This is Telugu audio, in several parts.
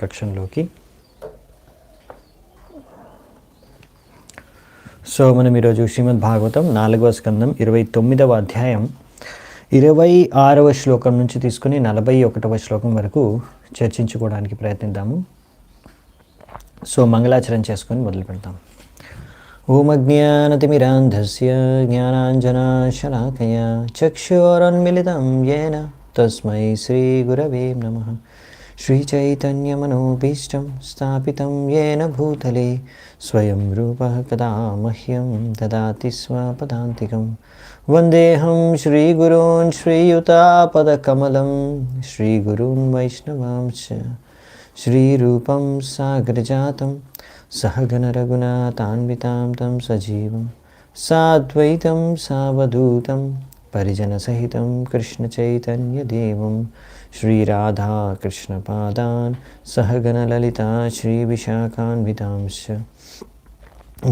కక్షంలోకి. సో మనం ఈరోజు శ్రీమద్ భాగవతం 4వ స్కందం 29వ అధ్యాయం 26వ శ్లోకం నుంచి తీసుకుని 41వ శ్లోకం వరకు చర్చించుకోవడానికి ప్రయత్నిద్దాము. సో మంగళాచరణ చేసుకొని మొదలు పెడతాం. ఓం అజ్ఞానతిమిరాంధస్య జ్ఞానాంజనాశలాకయా చక్షురోన్మిళితం యేన తస్మై శ్రీగురవే నమః. శ్రీచైతన్యమనోభీష్టం స్థాపితం యేన భూతలే స్వయం రూపః కదా మహ్యం దదాతి స్వపదాంతికం. వందేహం శ్రీగురూన్ శ్రీయుతాపదకమలం శ్రీగురూన్ వైష్ణవాంశ్చ శ్రీరూపం సాగ్రజాతం సహగణ రఘునాథాన్వితాం తం సజీవం సాద్వైతం సావధూతం పరిజనసహితం కృష్ణచైతన్యదేవం శ్రీరాధాకృష్ణపాదాన్ సహగణ లలితా శ్రీవిశాఖాన్వితాంశ్చ.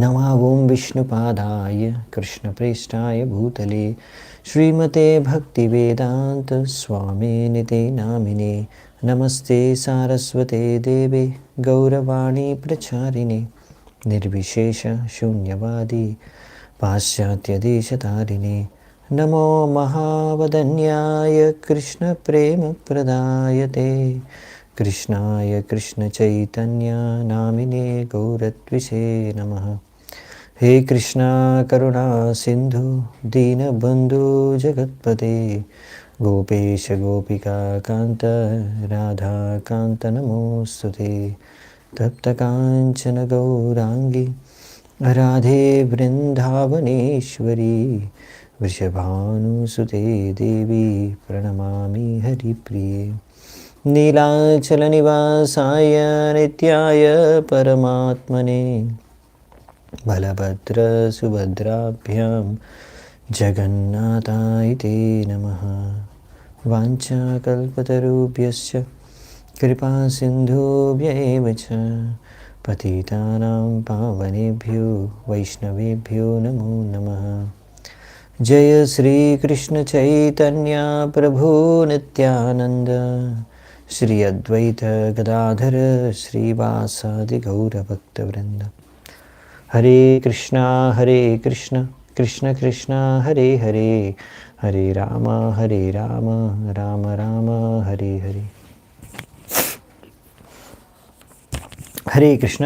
నమో ఓం విష్ణుపాదాయ కృష్ణప్రేష్ఠాయ భూతలే శ్రీమతే భక్తివేదాంత స్వామినితే నామినే. నమస్తే సారస్వతే దేవే గౌరవాణి ప్రచారిణే నిర్విశేష శూన్యవాది పాశ్చాత్యదేశతారిణే. నమో మహావదన్యాయ కృష్ణ ప్రేమ ప్రదాయతే కృష్ణాయ కృష్ణ చైతన్య నామినే గౌరత్విషే నమః. హే కృష్ణ కరుణా సింధు దీనబంధు జగత్పతే గోపేశ గోపికా కాంత రాధాకాంత నమోస్తుతే. తప్త కాంచన గౌరాంగి రాధే బృందావనేశ్వరి వృషభానుసుతే దేవి ప్రణమామి హరిప్రియే. నీలాచల నివాసాయ నిత్యాయ పరమాత్మనే బలభద్ర సుభద్రాభ్యాం జగన్నాథాయ తే నమః. వాంఛాకల్పతరుభ్యశ్చ కృపా సింధుభ్యైవ చ పతితానాం పావనేభ్యో వైష్ణవేభ్యో నమో నమః. జయ శ్రీకృష్ణ చైతన్య ప్రభు నిత్యానంద శ్రీ అద్వైత గదాధర శ్రీవాసాది గౌరభక్తవృంద. హరే కృష్ణ కృష్ణ కృష్ణ హరే హరే హరే రామ రామ రామ హరే హరే. హరే కృష్ణ.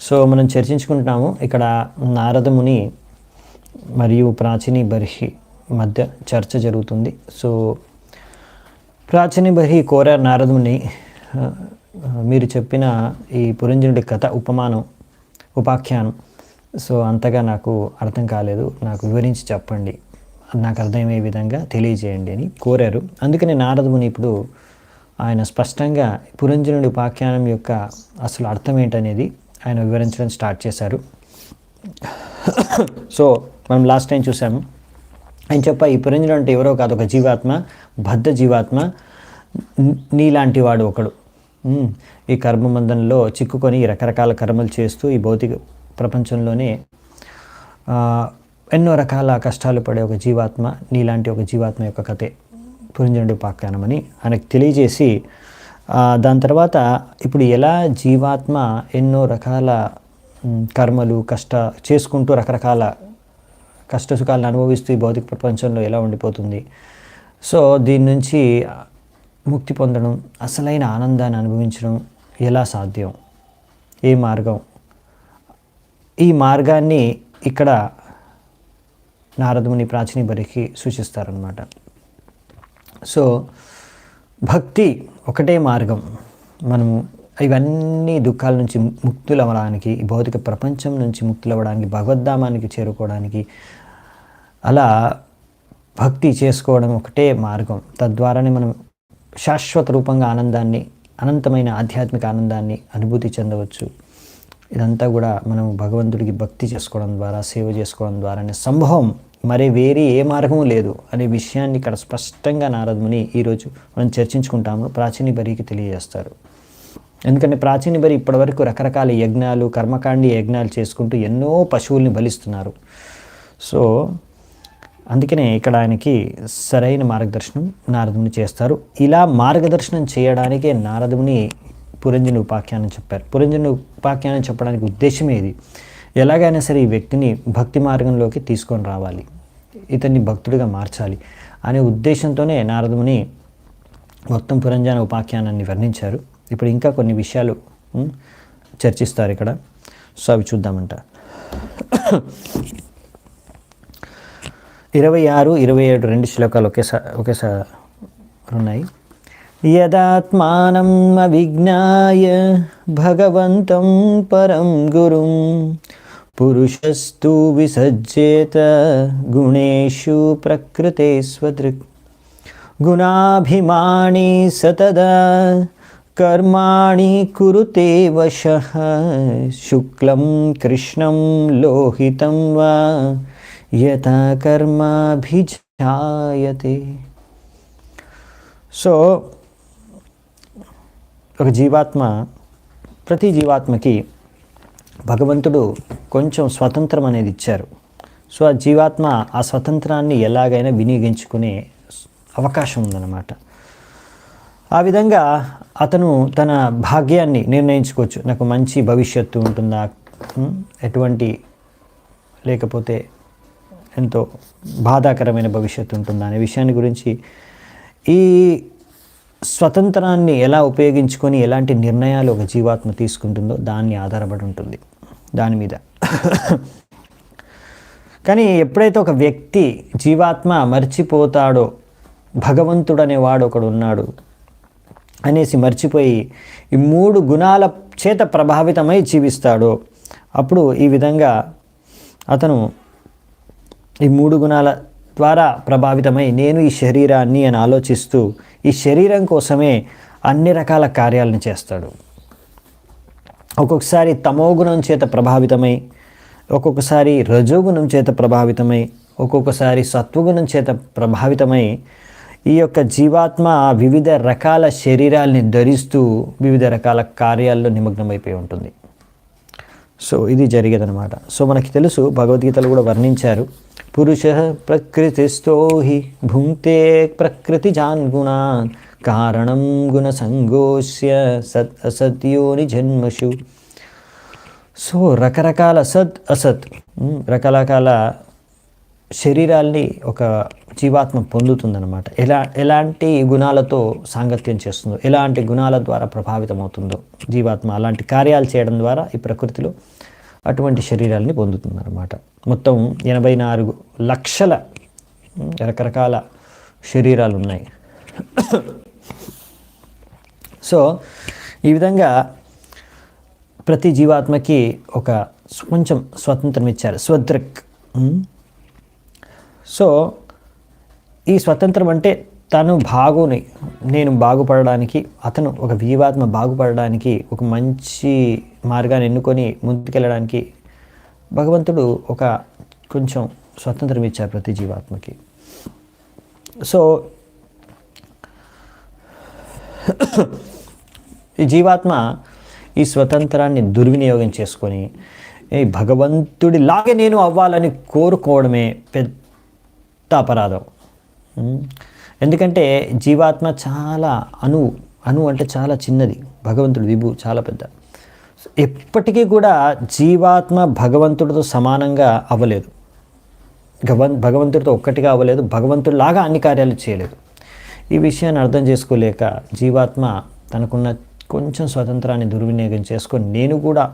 సో మనం చర్చించుకుంటున్నాము ఇక్కడ నారదముని మరియు ప్రాచీని బర్హి మధ్య చర్చ జరుగుతుంది. సో ప్రాచీని బర్హి కోరారు నారదుని, మీరు చెప్పిన ఈ పురంజనుడి కథ ఉపాఖ్యానం సో అంతగా నాకు అర్థం కాలేదు, నాకు వివరించి చెప్పండి, నాకు అర్థమయ్యే విధంగా తెలియజేయండి అని కోరారు. అందుకని నారదుని ఇప్పుడు ఆయన స్పష్టంగా పురంజనుడి ఉపాఖ్యానం యొక్క అసలు అర్థం ఏంటనేది ఆయన వివరించడం స్టార్ట్ చేశారు. సో మనం లాస్ట్ టైం చూసాము, ఆయన ఈ పురంజనుడు అంటే ఎవరో కాదు, ఒక జీవాత్మ, బద్ధ జీవాత్మ, నీలాంటి వాడు ఒకడు. ఈ కర్మబంధంలో చిక్కుకొని రకరకాల కర్మలు చేస్తూ ఈ భౌతిక ప్రపంచంలోనే ఎన్నో రకాల కష్టాలు పడే ఒక జీవాత్మ, నీలాంటి ఒక జీవాత్మ యొక్క కథే పురంజనుడి ఉపాఖ్యానం అని ఆయనకు తెలియజేసి, దాని తర్వాత ఇప్పుడు ఎలా జీవాత్మ ఎన్నో రకాల కర్మలు చేసుకుంటూ రకరకాల కష్టసుఖాలను అనుభవిస్తూ ఈ భౌతిక ప్రపంచంలో ఎలా ఉండిపోతుంది, సో దీని నుంచి ముక్తి పొందడం, అసలైన ఆనందాన్ని అనుభవించడం ఎలా సాధ్యం, ఏ మార్గం, ఈ మార్గాన్ని ఇక్కడ నారదముని ప్రాచీని బరికి సూచిస్తారనమాట. సో భక్తి ఒకటే మార్గం, మనము ఇవన్నీ దుఃఖాల నుంచి ముక్తులవ్వడానికి, ఈ భౌతిక ప్రపంచం నుంచి ముక్తులవ్వడానికి, భగవద్ధామానికి చేరుకోవడానికి అలా భక్తి చేసుకోవడం ఒకటే మార్గం. తద్వారానే మనం శాశ్వత రూపంగా ఆనందాన్ని, అనంతమైన ఆధ్యాత్మిక ఆనందాన్ని అనుభూతి చెందవచ్చు. ఇదంతా కూడా మనం భగవంతుడికి భక్తి చేసుకోవడం ద్వారా, సేవ చేసుకోవడం ద్వారానే సంభవం, మరి వేరే ఏ మార్గము లేదు అనే విషయాన్ని ఇక్కడ స్పష్టంగా నారదుని ఈరోజు మనం చర్చించుకుంటాము, ప్రాచీని బరికి తెలియజేస్తారు. ఎందుకంటే ప్రాచీని బరి ఇప్పటివరకు రకరకాల యజ్ఞాలు, కర్మకాండి యజ్ఞాలు చేసుకుంటూ ఎన్నో పశువుల్ని బలిస్తున్నారు. సో అందుకనే ఇక్కడ ఆయనకి సరైన మార్గదర్శనం నారదుని చేస్తారు. ఇలా మార్గదర్శనం చేయడానికే నారదుని పురంజని ఉపాఖ్యానం చెప్పారు. పురంజని ఉపాఖ్యానం చెప్పడానికి ఉద్దేశమే ఇది. ఎలాగైనా సరే ఈ వ్యక్తిని భక్తి మార్గంలోకి తీసుకొని రావాలి, ఇతన్ని భక్తుడిగా మార్చాలి అనే ఉద్దేశంతోనే నారదముని మొత్తం పురంజన ఉపాఖ్యానాన్ని వర్ణించారు. ఇప్పుడు ఇంకా కొన్ని విషయాలు చర్చిస్తారు ఇక్కడ. సో అవి చూద్దామంట. 26, 27 రెండు శ్లోకాలు ఒకేసారి ఉన్నాయి. యదాత్మానం అవిజ్ఞాయ భగవంతం పరం గురుం పురుషస్తు విసజ్జేత గుణేషు ప్రకృతే స్వదృక్ గుణాభిమాని సతదా కర్మాణి కురుతే వశః శుక్లం కృష్ణం లోహితం వా యథా కర్మాభిజాయతే. సో ఒక జీవాత్మ, ప్రతి జీవాత్మకి భగవంతుడు కొంచెం స్వతంత్రం అనేది ఇచ్చారు. సో ఆ జీవాత్మ ఆ స్వతంత్రాన్ని ఎలాగైనా వినియోగించుకునే అవకాశం ఉందన్నమాట. ఆ విధంగా అతను తన భాగ్యాన్ని నిర్ణయించుకోవచ్చు. నాకు మంచి భవిష్యత్తు ఉంటుందా, ఎటువంటి లేకపోతే ఎంతో బాధాకరమైన భవిష్యత్తు ఉంటుందా అనే విషయాన్ని గురించి ఈ స్వతంత్రాన్ని ఎలా ఉపయోగించుకొని ఎలాంటి నిర్ణయాలు ఒక జీవాత్మ తీసుకుంటుందో దాన్ని ఆధారపడి ఉంటుంది దాని మీద. కానీ ఎప్పుడైతే ఒక వ్యక్తి జీవాత్మ మర్చిపోతాడో భగవంతుడు అనేవాడు ఒకడు ఉన్నాడు అనేసి మర్చిపోయి ఈ 3 గుణాల చేత ప్రభావితమై జీవిస్తాడో అప్పుడు ఈ విధంగా అతను ఈ 3 గుణాల ద్వారా ప్రభావితమై నేను ఈ శరీరాన్ని అని ఆలోచిస్తూ ఈ శరీరం కోసమే అన్ని రకాల కార్యాలను చేస్తాడు. ఒక్కొక్కసారి తమోగుణం చేత ప్రభావితమై, ఒక్కొక్కసారి రజోగుణం చేత ప్రభావితమై, ఒక్కొక్కసారి సత్వగుణం చేత ప్రభావితమై ఈ యొక్క జీవాత్మ వివిధ రకాల శరీరాల్ని ధరిస్తూ వివిధ రకాల కార్యాల్లో నిమగ్నమైపోయి ఉంటుంది. సో ఇది జరిగేదనమాట. సో మనకి తెలుసు, భగవద్గీతలు కూడా వర్ణించారు. పురుష ప్రకృతిస్థో హి భుంక్తే ప్రకృతిజాన్ గుణాన్ కారణం గుణ సంగోస్య సత్ అసత్యోని జన్మషు. సో రకరకాల సత్ అసత్ రకరకాల శరీరాల్ని ఒక జీవాత్మ పొందుతుందన్నమాట. ఎలాంటి గుణాలతో సాంగత్యం చేస్తుందో, ఎలాంటి గుణాల ద్వారా ప్రభావితం అవుతుందో జీవాత్మ అలాంటి కార్యాలు చేయడం ద్వారా ఈ ప్రకృతిలో అటువంటి శరీరాలని పొందుతుందన్నమాట. మొత్తం 84 లక్షల రకరకాల శరీరాలు ఉన్నాయి. సో ఈ విధంగా ప్రతి జీవాత్మకి ఒక కొంచెం స్వతంత్రం ఇచ్చారు, స్వదృక్. సో ఈ స్వతంత్రం అంటే తను నేను బాగుపడడానికి, అతను ఒక జీవాత్మ బాగుపడడానికి ఒక మంచి మార్గాన్ని ఎన్నుకొని ముందుకెళ్ళడానికి భగవంతుడు ఒక కొంచెం స్వతంత్రం ఇచ్చారు ప్రతి జీవాత్మకి. సో ఈ జీవాత్మ ఈ స్వతంత్రాన్ని దుర్వినియోగం చేసుకొని భగవంతుడిలాగే నేను అవ్వాలని కోరుకోవడమే పెద్ద అపరాధం. ఎందుకంటే జీవాత్మ చాలా అణువు అంటే చాలా చిన్నది, భగవంతుడు విభు చాలా పెద్ద. ఎప్పటికీ కూడా జీవాత్మ భగవంతుడితో సమానంగా అవ్వలేదు, భగవంతుడితో ఒక్కటిగా అవ్వలేదు, భగవంతుడిలాగా అన్ని కార్యాలు చేయలేదు. ఈ విషయాన్ని అర్థం చేసుకోలేక జీవాత్మ తనకున్న కొంచెం స్వతంత్రాన్ని దుర్వినియోగం చేసుకొని నేను కూడా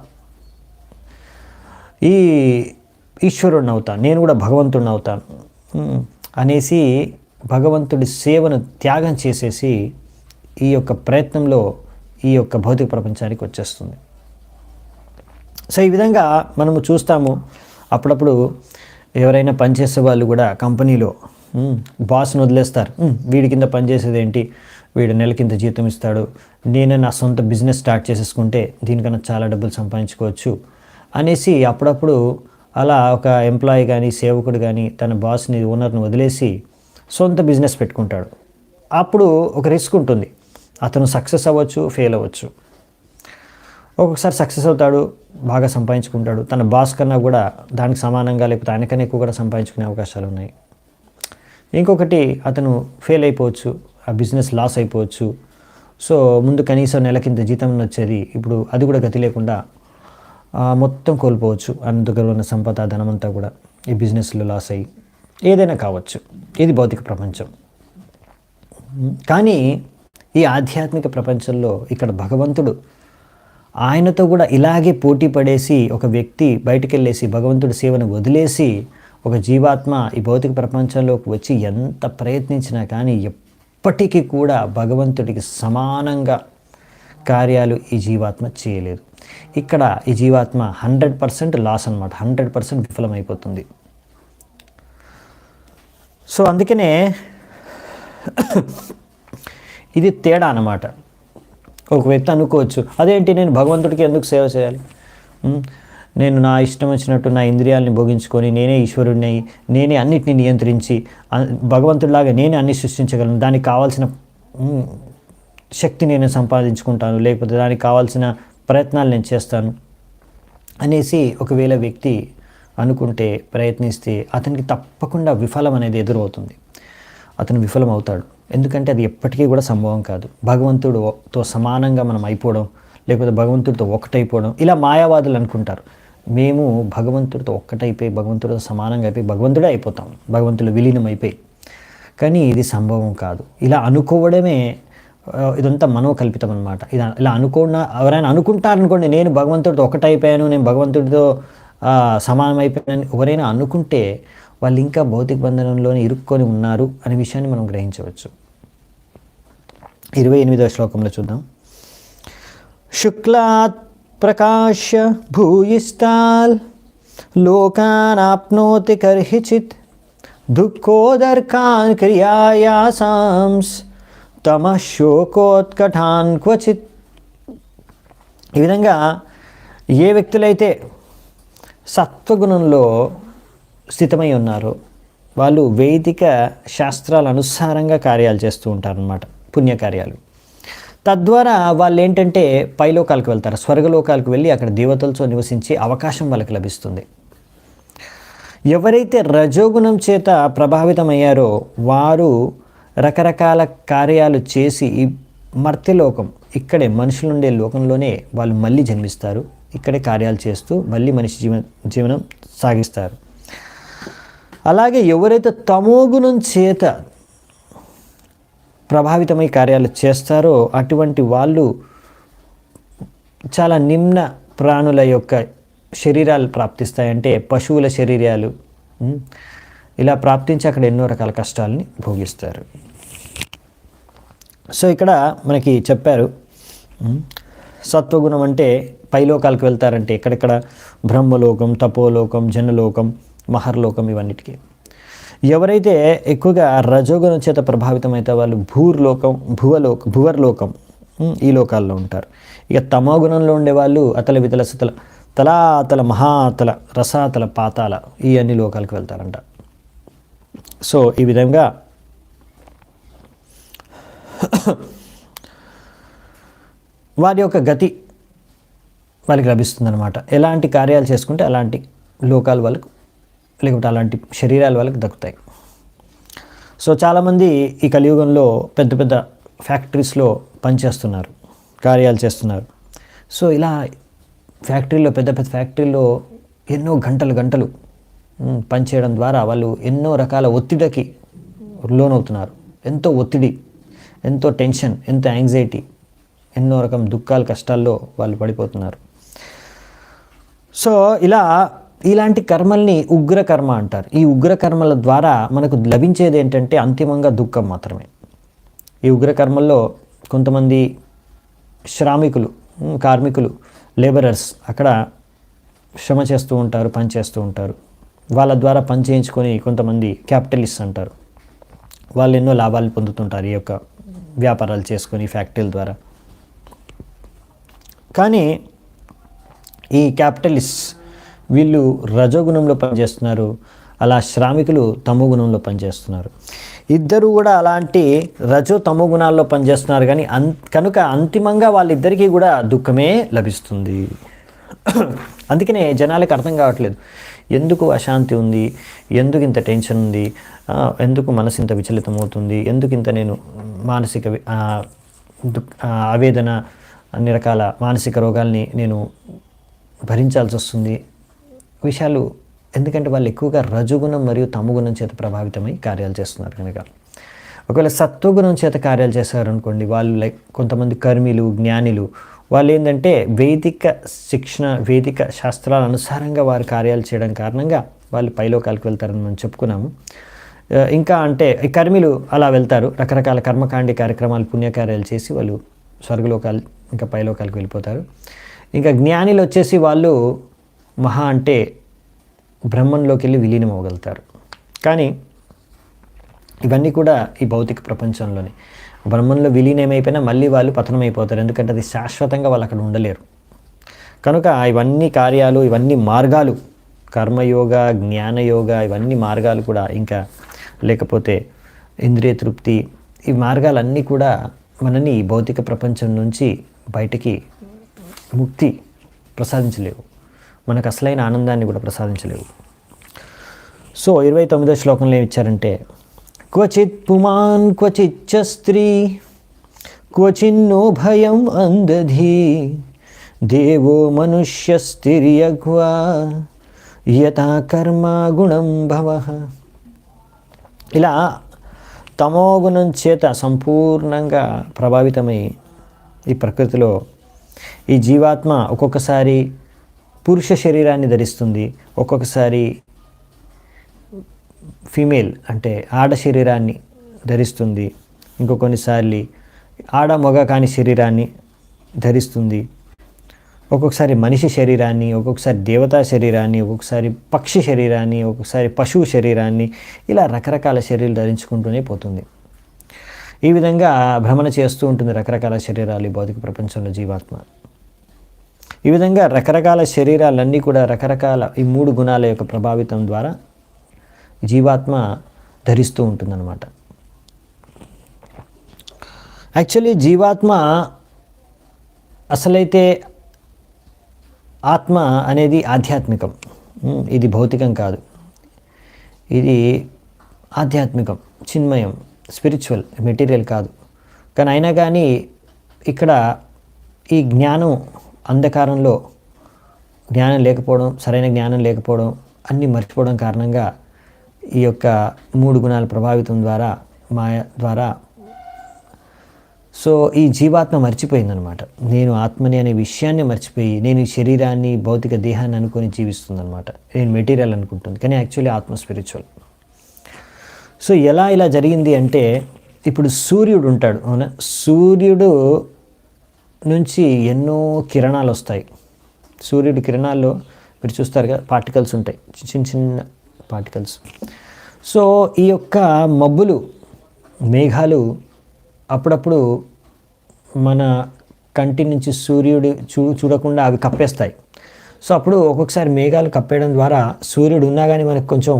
ఈ ఈశ్వరుడిని అవుతాను, నేను కూడా భగవంతుడిని అవుతాను అనేసి భగవంతుడి సేవను త్యాగం చేసేసి ఈ యొక్క ప్రయత్నంలో ఈ యొక్క భౌతిక ప్రపంచానికి వచ్చేస్తుంది. సో ఈ విధంగా మనము చూస్తాము. అప్పుడప్పుడు ఎవరైనా పనిచేసే వాళ్ళు కూడా కంపెనీలో బాస్ని వదిలేస్తారు. వీడి కింద పనిచేసేది ఏంటి, వీడు నెలకింత జీతం ఇస్తాడు, నేనే నా సొంత బిజినెస్ స్టార్ట్ చేసేసుకుంటే దీనికన్నా చాలా డబ్బులు సంపాదించుకోవచ్చు అనేసి అప్పుడప్పుడు అలా ఒక ఎంప్లాయీ కానీ సేవకుడు కానీ తన బాస్ని, ఓనర్ని వదిలేసి సొంత బిజినెస్ పెట్టుకుంటాడు. అప్పుడు ఒక రిస్క్ ఉంటుంది, అతను సక్సెస్ అవ్వచ్చు, ఫెయిల్ అవ్వచ్చు. ఒక్కొక్కసారి సక్సెస్ అవుతాడు, బాగా సంపాదించుకుంటాడు, తన బాస్ కన్నా కూడా దానికి సమానంగా లేకపోతే ఆయనకన్నా ఎక్కువ కూడా సంపాదించుకునే అవకాశాలు ఉన్నాయి. ఇంకొకటి అతను ఫెయిల్ అయిపోవచ్చు, ఆ బిజినెస్ లాస్ అయిపోవచ్చు, సో ముందు కనీసం నెలకింత జీతం వచ్చేది, ఇప్పుడు అది కూడా గతి లేకుండా మొత్తం కోల్పోవచ్చు. అందులో ఉన్న సంపద ధనమంతా కూడా ఈ బిజినెస్లో లాస్ అయ్యి ఏదైనా కావచ్చు. ఇది భౌతిక ప్రపంచం. కానీ ఈ ఆధ్యాత్మిక ప్రపంచంలో ఇక్కడ భగవంతుడు ఆయనతో కూడా ఇలాగే పోటీ పడేసి ఒక వ్యక్తి బయటికి వెళ్ళేసి భగవంతుడి సేవను వదిలేసి ఒక జీవాత్మ ఈ భౌతిక ప్రపంచంలోకి వచ్చి ఎంత ప్రయత్నించినా కానీ ఎప్పటికీ కూడా భగవంతుడికి సమానంగా కార్యాలు ఈ జీవాత్మ చేయలేదు. ఇక్కడ ఈ జీవాత్మ 100% లాస్ అన్నమాట, 100% విఫలమైపోతుంది. సో అందుకనే ఇది తేడా అన్నమాట. ఒక వ్యక్తి అనుకోవచ్చు, అదేంటి నేను భగవంతుడికి ఎందుకు సేవ చేయాలి, నేను నా ఇష్టం వచ్చినట్టు నా ఇంద్రియాలని భోగించుకొని నేనే ఈశ్వరుడిని, నేనే అన్నిటిని నియంత్రించి భగవంతుడిలాగా నేనే అన్ని సృష్టించగలను, దానికి కావాల్సిన శక్తి నేను సంపాదించుకుంటాను, లేకపోతే దానికి కావాల్సిన ప్రయత్నాలు నేను చేస్తాను అనేసి ఒకవేళ వ్యక్తి అనుకుంటే ప్రయత్నిస్తే అతనికి తప్పకుండా విఫలం అనేది ఎదురవుతుంది. అతను విఫలం అవుతాడు. ఎందుకంటే అది ఎప్పటికీ కూడా సంభవం కాదు. భగవంతుడితో సమానంగా మనం అయిపోవడం, లేకపోతే భగవంతుడితో ఒక్కటైపోవడం, ఇలా మాయావాదులు అనుకుంటారు. మేము భగవంతుడితో ఒక్కటైపోయి భగవంతుడితో సమానంగా అయిపోయి భగవంతుడే అయిపోతాం, భగవంతుడు విలీనం అయిపోయి. కానీ ఇది సంభవం కాదు. ఇలా అనుకోవడమే ఇదంతా మనోకల్పితం అనమాట. ఇలా ఎవరైనా అనుకుంటారనుకోండి, నేను భగవంతుడితో ఒకటైపోయాను, నేను భగవంతుడితో సమానమైపోయాను ఎవరైనా అనుకుంటే వాళ్ళు ఇంకా భౌతిక బంధనంలోనే ఇరుక్కొని ఉన్నారు అనే విషయాన్ని మనం గ్రహించవచ్చు. 28వ శ్లోకంలో చూద్దాం. శుక్లాత్ ప్రకాశ్య భూయిస్తాల్ లోకాన్ ఆప్నోతి కర్హిచిత్ దుఃఖోదర్కాన్ క్రియాయాసాంస్ తమశోకోత్కటాన్ క్వచిత్. ఈ విధంగా ఏ వ్యక్తులైతే సత్వగుణంలో స్థితమై ఉన్నారో వాళ్ళు వైదిక శాస్త్రాల అనుసారంగా కార్యాలు చేస్తూ ఉంటారన్నమాట, పుణ్యకార్యాలు. తద్వారా వాళ్ళు ఏంటంటే పైలోకాలకు వెళ్తారు, స్వర్గలోకాలకు వెళ్ళి అక్కడ దేవతలతో నివసించే అవకాశం వాళ్ళకి లభిస్తుంది. ఎవరైతే రజోగుణం చేత ప్రభావితమయ్యారో వారు రకరకాల కార్యాలు చేసి ఈ మర్త్యలోకం, ఇక్కడే మనుషులుండే లోకంలోనే వాళ్ళు మళ్ళీ జన్మిస్తారు, ఇక్కడే కార్యాలు చేస్తూ మళ్ళీ మనిషి జీవనం సాగిస్తారు. అలాగే ఎవరైతే తమోగుణం చేత ప్రభావితమై కార్యాలు చేస్తారో అటువంటి వాళ్ళు చాలా నిమ్న ప్రాణుల యొక్క శరీరాలు ప్రాప్తిస్తాయంటే పశువుల శరీరాలు ఇలా ప్రాప్తించి అక్కడ ఎన్నో రకాల కష్టాలని భోగిస్తారు. సో ఇక్కడ మనకి చెప్పారు సత్వగుణం అంటే పైలోకాలకు వెళ్తారంటే ఎక్కడెక్కడ బ్రహ్మలోకం, తపోలోకం, జనలోకం, మహర్లోకం ఇవన్నిటికీ. ఎవరైతే ఎక్కువగా రజోగుణం చేత ప్రభావితమైతే వాళ్ళు భువర్లోకం ఈ లోకాల్లో ఉంటారు. ఇక తమోగుణంలో ఉండేవాళ్ళు అతల వితల సుతల తలాతల మహాతల రసాతల పాతాల ఈ అన్ని లోకాలకు వెళ్తారంట. సో ఈ విధంగా వారి యొక్క గతి వాళ్ళకి లభిస్తుందన్నమాట. ఎలాంటి కార్యాలు చేసుకుంటే అలాంటి లోకాలు వాళ్ళకు, లేకపోతే అలాంటి శరీరాలు వాళ్ళకి దక్కుతాయి. సో చాలామంది ఈ కలియుగంలో పెద్ద పెద్ద ఫ్యాక్టరీస్లో పనిచేస్తున్నారు, కార్యాలు చేస్తున్నారు. సో ఇలా ఫ్యాక్టరీలో పెద్ద పెద్ద ఫ్యాక్టరీలో ఎన్నో గంటలు పనిచేయడం ద్వారా వాళ్ళు ఎన్నో రకాల ఒత్తిడికి లోనవుతున్నారు. ఎంతో ఒత్తిడి, ఎంతో టెన్షన్, ఎంతో యాంగ్జైటీ, ఎన్నో రకం దుఃఖాలు, కష్టాల్లో వాళ్ళు పడిపోతున్నారు. సో ఇలాంటి కర్మల్ని ఉగ్రకర్మ అంటారు. ఈ ఉగ్రకర్మల ద్వారా మనకు లభించేది ఏంటంటే అంతిమంగా దుఃఖం మాత్రమే. ఈ ఉగ్రకర్మల్లో కొంతమంది శ్రామికులు, కార్మికులు, లేబరర్స్ అక్కడ శ్రమ చేస్తూ ఉంటారు, పని చేస్తూ ఉంటారు. వాళ్ళ ద్వారా పని చేయించుకొని కొంతమంది క్యాపిటలిస్ట్ అంటారు. వాళ్ళు ఎన్నో లాభాలు పొందుతుంటారు ఈ యొక్క వ్యాపారాలు చేసుకొని ఫ్యాక్టరీల ద్వారా. కానీ ఈ క్యాపిటలిస్ట్ వీళ్ళు రజోగుణంలో పనిచేస్తున్నారు, అలా శ్రామికులు తమో గుణంలో పనిచేస్తున్నారు. ఇద్దరు కూడా అలాంటి రజో తమో గుణాల్లో పనిచేస్తున్నారు. కానీ కనుక అంతిమంగా వాళ్ళిద్దరికీ కూడా దుఃఖమే లభిస్తుంది. అందుకనే జనాలకు అర్థం కావట్లేదు, ఎందుకు అశాంతి ఉంది, ఎందుకు ఇంత టెన్షన్ ఉంది, ఎందుకు మనసు ఇంత విచలితం అవుతుంది, ఎందుకు ఇంత నేను మానసిక ఆవేదన, అన్ని రకాల మానసిక రోగాల్ని నేను భరించాల్సి వస్తుంది విషయాలు. ఎందుకంటే వాళ్ళు ఎక్కువగా రజోగుణం మరియు తమోగుణం చేత ప్రభావితమై కార్యాలు చేస్తున్నారు కనుక. ఒకవేళ సత్వగుణం చేత కార్యాలు చేశారనుకోండి, వాళ్ళు లైక్ కొంతమంది కర్మిలు, జ్ఞానిలు, వాళ్ళు ఏంటంటే వేదిక శిక్షణ, వేదిక శాస్త్రాల అనుసారంగా వారు కార్యాలు చేయడం కారణంగా వాళ్ళు పైలోకాలకు వెళ్తారని మనం చెప్పుకున్నాము. ఇంకా అంటే ఈ కర్మిలు అలా వెళ్తారు, రకరకాల కర్మకాండి కార్యక్రమాలు, పుణ్యకార్యాలు చేసి వాళ్ళు స్వర్గలోకాలు ఇంకా పైలోకాలకు వెళ్ళిపోతారు. ఇంకా జ్ఞానిలు వచ్చేసి వాళ్ళు మహా అంటే బ్రహ్మంలోకి వెళ్ళి విలీనం అవ్వగలుగుతారు. కానీ ఇవన్నీ కూడా ఈ భౌతిక ప్రపంచంలోనే. బ్రహ్మంలో విలీనమైపోయినా మళ్ళీ వాళ్ళు పతనమైపోతారు, ఎందుకంటే అది శాశ్వతంగా వాళ్ళు అక్కడ ఉండలేరు. కనుక ఇవన్నీ కార్యాలు, ఇవన్నీ మార్గాలు, కర్మయోగ, జ్ఞానయోగ, ఇవన్నీ మార్గాలు కూడా, ఇంకా లేకపోతే ఇంద్రియ తృప్తి, ఈ మార్గాలన్నీ కూడా మనని ఈ భౌతిక ప్రపంచం నుంచి బయటికి ముక్తి ప్రసాదించలేవు, మనకు అసలైన ఆనందాన్ని కూడా ప్రసాదించలేవు. సో 29వ శ్లోకంలో ఏమి ఇచ్చారంటే, క్వచిత్ పుమాన్ క్వచిచ్చ స్త్రీ క్వచిన్నో భయం అందధీ దేవో మనుష్యస్తిర్యగ్వా యథా కర్మ గుణం భవః. ఇలా తమోగుణం చేత సంపూర్ణంగా ప్రభావితమై ఈ ప్రకృతిలో ఈ జీవాత్మ ఒక్కొక్కసారి పురుష శరీరాన్ని ధరిస్తుంది, ఒక్కొక్కసారి ఫీమేల్ అంటే ఆడ శరీరాన్ని ధరిస్తుంది, కొన్నిసార్లు ఆడ మగ కాని శరీరాన్ని ధరిస్తుంది, ఒక్కొక్కసారి మనిషి శరీరాన్ని, ఒక్కొక్కసారి దేవతా శరీరాన్ని, ఒక్కొక్కసారి పక్షి శరీరాన్ని, ఒక్కొక్కసారి పశువు శరీరాన్ని, ఇలా రకరకాల శరీరాలు ధరించుకుంటూనే పోతుంది. ఈ విధంగా భ్రమణ చేస్తూ ఉంటుంది రకరకాల శరీరాలు ఈ భౌతిక ప్రపంచంలో జీవాత్మ. ఈ విధంగా రకరకాల శరీరాలన్నీ కూడా రకరకాల ఈ 3 గుణాల యొక్క ప్రభావితం ద్వారా జీవాత్మ ధరిస్తూ ఉంటుందన్నమాట. యాక్చువల్లీ జీవాత్మ అసలైతే ఆత్మ అనేది ఆధ్యాత్మికం, ఇది భౌతికం కాదు, ఇది ఆధ్యాత్మికం, చిన్మయం, స్పిరిచువల్, మెటీరియల్ కాదు. కానీ అయినా కానీ ఇక్కడ ఈ జ్ఞానం అంధకారంలో జ్ఞానం లేకపోవడం, సరైన జ్ఞానం లేకపోవడం, అన్నీ మర్చిపోవడం కారణంగా ఈ యొక్క 3 గుణాల ప్రభావితం ద్వారా, మాయ ద్వారా సో ఈ జీవాత్మ మర్చిపోయిందనమాట. నేను ఆత్మని అనే విషయాన్ని మర్చిపోయి నేను ఈ శరీరాన్ని, భౌతిక దేహాన్ని అనుకొని జీవిస్తుందనమాట. నేను మెటీరియల్ అనుకుంటుంది, కానీ యాక్చువల్లీ ఆత్మ స్పిరిచువల్. సో ఇలా జరిగింది అంటే, ఇప్పుడు సూర్యుడు ఉంటాడు, అవునా, సూర్యుడు నుంచి ఎన్నో కిరణాలు వస్తాయి. సూర్యుడి కిరణాల్లో మీరు చూస్తారు కదా, పార్టికల్స్ ఉంటాయి, చిన్న చిన్న పార్టికల్స్. సో ఈ యొక్క మబ్బులు, మేఘాలు అప్పుడప్పుడు మన కంటి నుంచి సూర్యుడు చూడకుండా అవి కప్పేస్తాయి. సో అప్పుడు ఒక్కొక్కసారి మేఘాలు కప్పేయడం ద్వారా సూర్యుడు ఉన్నా కానీ మనకు కొంచెం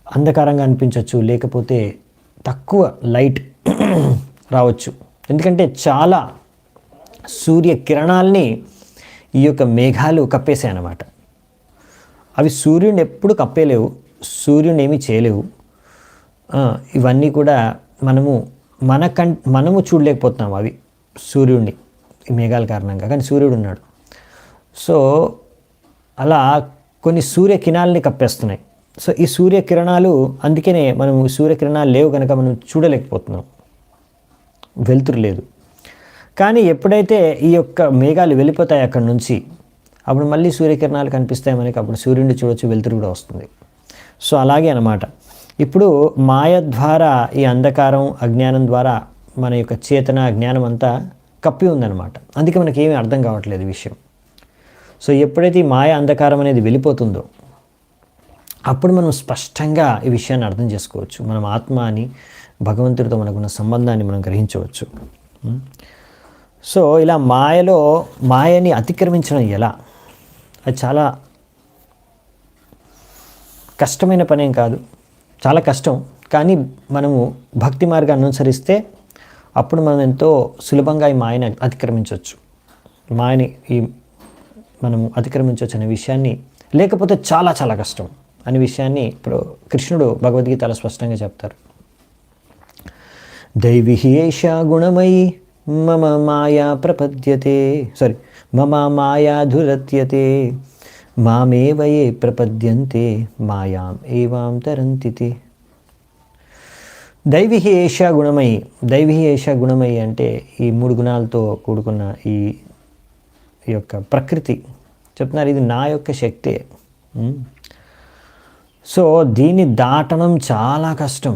అంధకారంగా అనిపించవచ్చు, లేకపోతే తక్కువ లైట్ రావచ్చు. ఎందుకంటే చాలా సూర్య కిరణాలని ఈ యొక్క మేఘాలు కప్పేసాయి అన్నమాట. అవి సూర్యుడిని ఎప్పుడు కప్పేలేవు, సూర్యుని ఏమీ చేయలేవు. ఇవన్నీ కూడా మనము చూడలేకపోతున్నాము అవి సూర్యుడిని, ఈ మేఘాల కారణంగా. కానీ సూర్యుడు ఉన్నాడు. సో అలా కొన్ని సూర్యకిరణాలని కప్పేస్తున్నాయి. సో ఈ సూర్యకిరణాలు, అందుకనే మనము సూర్యకిరణాలు లేవు కనుక మనం చూడలేకపోతున్నాం, వెలుతురు లేదు. కానీ ఎప్పుడైతే ఈ యొక్క మేఘాలు వెళ్ళిపోతాయి అక్కడి నుంచి, అప్పుడు మళ్ళీ సూర్యకిరణాలు కనిపిస్తాయి మనకి, అప్పుడు సూర్యుడిని చూడొచ్చు, వెలుతురు కూడా వస్తుంది. సో అలాగే అన్నమాట. ఇప్పుడు మాయ ద్వారా, ఈ అంధకారం, అజ్ఞానం ద్వారా మన యొక్క చేతన, అజ్ఞానం అంతా కప్పి ఉందన్నమాట. అందుకే మనకి ఏమీ అర్థం కావట్లేదు ఈ విషయం. సో ఎప్పుడైతే ఈ మాయ, అంధకారం అనేది వెళ్ళిపోతుందో అప్పుడు మనం స్పష్టంగా ఈ విషయాన్ని అర్థం చేసుకోవచ్చు. మనం ఆత్మ అని, భగవంతుడితో మనకున్న సంబంధాన్ని మనం గ్రహించవచ్చు. సో ఇలా మాయని అతిక్రమించడం ఎలా, అది చాలా కష్టమైన పనేం కాదు, చాలా కష్టం. కానీ మనము భక్తి మార్గాన్ని అనుసరిస్తే అప్పుడు మనం ఎంతో సులభంగా ఈ మాయని అతిక్రమించవచ్చు. మాయని మనము అతిక్రమించవచ్చు అనే విషయాన్ని, లేకపోతే చాలా చాలా కష్టం అనే విషయాన్ని కృష్ణుడు భగవద్గీతలో స్పష్టంగా చెప్తారు. దైవీ ఏషా గుణమయి మమ మాయా ప్రపద్యతే మమ మాయా ధురత్యతే మామేవ ఏ ప్రపద్యంతే మాయాం ఏవాం తరంతితే. దైవీ ఏషా గుణమయి. దైవీ ఏషా గుణమయి అంటే ఈ 3 గుణాలతో కూడుకున్న ఈ యొక్క ప్రకృతి చెప్తున్నారు, ఇది నా యొక్క శక్తే. సో దీన్ని దాటడం చాలా కష్టం.